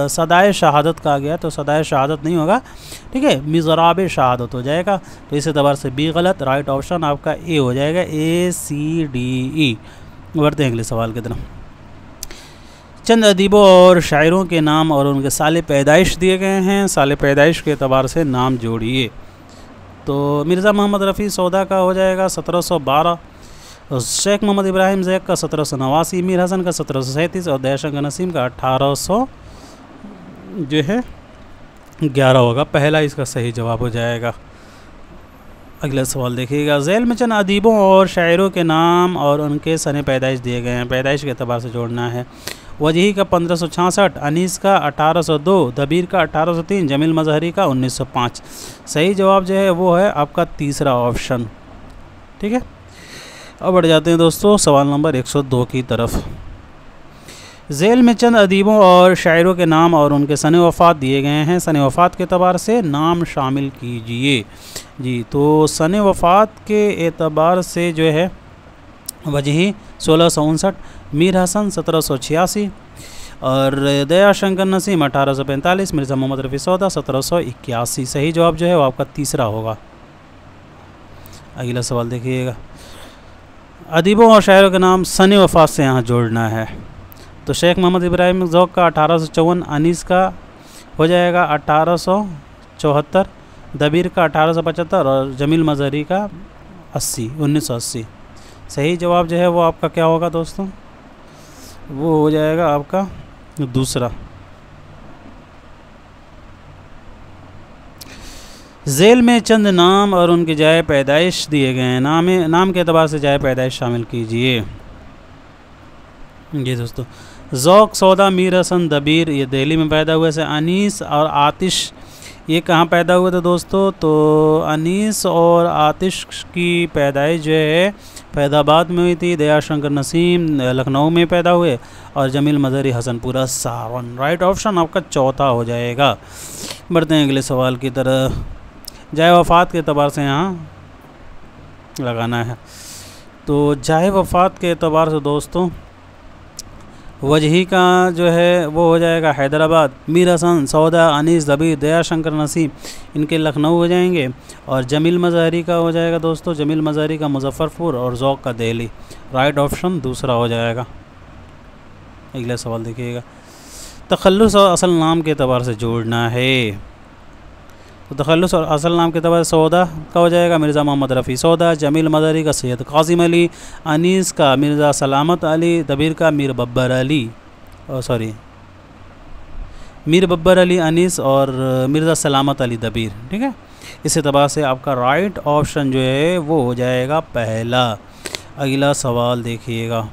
सदाए शहादत कहा गया, तो सदाए शहादत नहीं होगा। ठीक है, मिज़राब शहादत हो जाएगा। तो इस एतबार से बी गलत। राइट ऑप्शन आपका ए हो जाएगा, ए, सी, डी, ई। बढ़ते हैं अगले सवाल की तरफ। चंद अदीबों और शायरों के नाम और उनके साल पैदाइश दिए गए हैं। साल पैदाइश के एतबार से नाम जोड़िए। तो मिर्ज़ा मोहम्मद रफ़ी सौदा का हो जाएगा 1712, शेख मोहम्मद इब्राहिम ज़ैक का 1789, मीर हसन का 1737 और दयाशंकर नसीम का 1800 जो है 11 होगा। पहला इसका सही जवाब हो जाएगा। अगला सवाल देखिएगा। ज़ैल में चंद अदीबों और शायरों के नाम और उनके सन पैदाइश दिए गए हैं। पैदाइश के एतबार से जोड़ना है। वजही का 1566, अनीस का 1802, दबीर का 1803, जमील मजहरी का 1905। सही जवाब जो है वो है आपका तीसरा ऑप्शन। ठीक है, अब बढ़ जाते हैं दोस्तों सवाल नंबर 102 की तरफ। ज़ैल में चंद अदीबों और शायरों के नाम और उनके सन वफ़ात दिए गए हैं। सन वफ़ात के एतबार से नाम शामिल कीजिए। जी, तो सन वफ़ात के एतबार से जो है वजही 1659, मीर हसन 1786 और दयाशंकर नसीम 1845, मिर्ज़ा मोहम्मद रफ़ी सौदा 1781। सही जवाब जो है वो आपका तीसरा होगा। अगला सवाल देखिएगा। अदीबों और शायरों के नाम सन वफ़ात से यहाँ जोड़ना है। तो शेख मोहम्मद इब्राहिम ज़ौक़ का 1854, अनीस का हो जाएगा 1874, दबीर का 1875 और जमील मजहरी का 1980। सही जवाब जो है वो आपका क्या होगा दोस्तों, वो हो जाएगा आपका दूसरा। झेल में चंद नाम और उनकी जाए पैदाइश दिए गए हैं, नाम के एतबार से जाए पैदाइश शामिल कीजिए। जी दोस्तों, ज़ौक़, सौदा, मीर हसन, दबीर ये दिल्ली में पैदा हुए से। अनीस और आतिश ये कहाँ पैदा हुए थे दोस्तों, तो अनीस और आतिश की पैदाइश जो है फैज़ाबाद में हुई थी। दयाशंकर नसीम लखनऊ में पैदा हुए और जमील मजहरी हसनपुरा सावन। राइट ऑप्शन आपका चौथा हो जाएगा। बढ़ते हैं अगले सवाल की तरफ। जाए वफ़ात के एतबार से यहाँ लगाना है, तो जाए वफ़ात के एतबार से दोस्तों वजही का जो है वो हो जाएगा हैदराबाद। मीर हसन, सौदा, अनीस, दबीर, दयाशंकर नसीम इनके लखनऊ हो जाएंगे। और जमील मजहरी का हो जाएगा दोस्तों, जमील मजहरी का मुजफ्फरपुर और ज़ौक़ का दिल्ली। राइट ऑप्शन दूसरा हो जाएगा। अगला सवाल देखिएगा, तखल्लुस और असल नाम के एतबार से जोड़ना है। तो तखल्लुस और असल नाम के एतबार से सौदा का हो जाएगा मिर्ज़ा मोहम्मद रफ़ी सौदा, जमील मजहरी का सैयद कासिम अली, अनीस का मिर्ज़ा सलामत अली, दबीर का मीर बब्बर अली मीर बब्बर अली अनीस और मिर्ज़ा सलामत अली दबीर। ठीक है, इस एतबार से आपका राइट ऑप्शन जो है वो हो जाएगा पहला। अगला सवाल देखिएगा,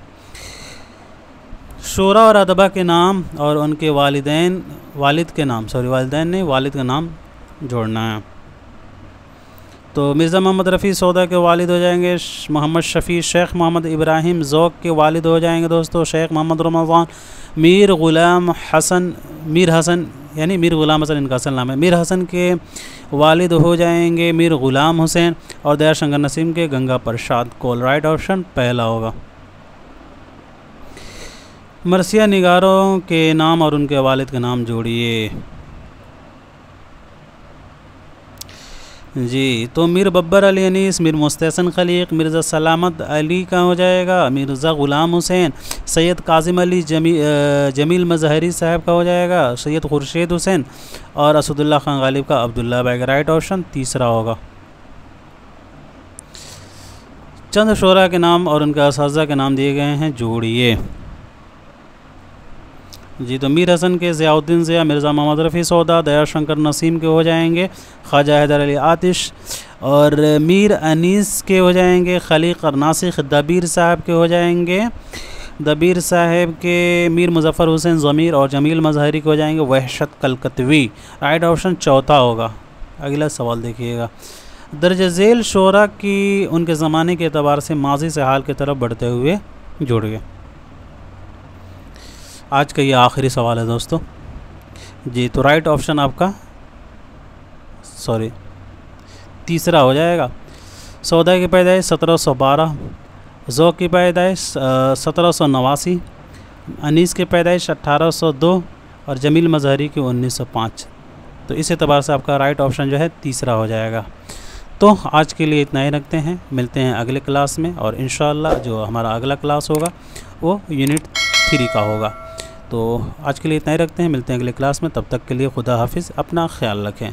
शोरा और अदबा के नाम और उनके वालिद का नाम जोड़ना है। तो मिर्ज़ा मोहम्मद रफ़ी सौदा के वालिद हो जाएंगे मोहम्मद शफ़ी, शेख मोहम्मद इब्राहिम ज़ौक़ के वालिद हो जाएंगे दोस्तों शेख मोहम्मद रमज़ान, मीर ग़ुलाम हसन यानी मीर ग़ुलाम हसन इनका असल नाम है, मीर हसन के वालिद हो जाएंगे मीर ग़ुलाम हुसैन और दयाशंकर नसीम के गंगा प्रसाद कौल। राइट ऑप्शन पहला होगा। मरसिया निगारों के नाम और उनके वालिद के नाम जोड़िए। जी, तो मीर बब्बर अली अनीस, मीर मुस्तहसन खलीक, मिर्ज़ा सलामत अली का हो जाएगा मिर्ज़ा ग़ुलाम हुसैन, सैयद कासिम अली जमील मजहरी साहब का हो जाएगा सैयद खुर्शीद हुसैन और असदुल्ला खान गालिब का अब्दुल्ला बैग। राइट ऑप्शन तीसरा होगा। चंद शोरा के नाम और उनके असातिज़ा के नाम दिए गए हैं, जोड़िए। जी, तो मीर हसन के ज़ियाउद्दीन ज़िया, मिर्ज़ा मोहम्मद रफ़ी सौदा, दयाशंकर नसीम के हो जाएंगे ख्वाजा हैदर अली आतिश और मीर अनीस के हो जाएंगे खलीक और नासिख, दबीर साहब के हो जाएंगे दबीर साहब के मीर मुजफ़्फ़र हुसैन ज़मीर और जमील मजहरी के हो जाएंगे वहशत कलकतवी। राइट ऑप्शन चौथा होगा। अगला सवाल देखिएगा, दर्ज झेल शोरा की उनके ज़माने के एतबार से माजी से हाल की तरफ बढ़ते हुए जोड़िए। आज का ये आखिरी सवाल है दोस्तों। जी, तो राइट ऑप्शन आपका तीसरा हो जाएगा। सौदा की पैदाइश 1712, ज़ौक़ की पैदाइश 1789, अनीस की पैदाइश 1802 और जमील मजहरी की 1905। तो इस एतबार से आपका राइट ऑप्शन जो है तीसरा हो जाएगा। तो आज के लिए इतना ही रखते हैं, मिलते हैं अगले क्लास में और इंशाअल्लाह जो हमारा अगला क्लास होगा वो यूनिट 3 का होगा। तो आज के लिए इतना ही रखते हैं, मिलते हैं अगले क्लास में। तब तक के लिए खुदा हाफिज़, अपना ख्याल रखें।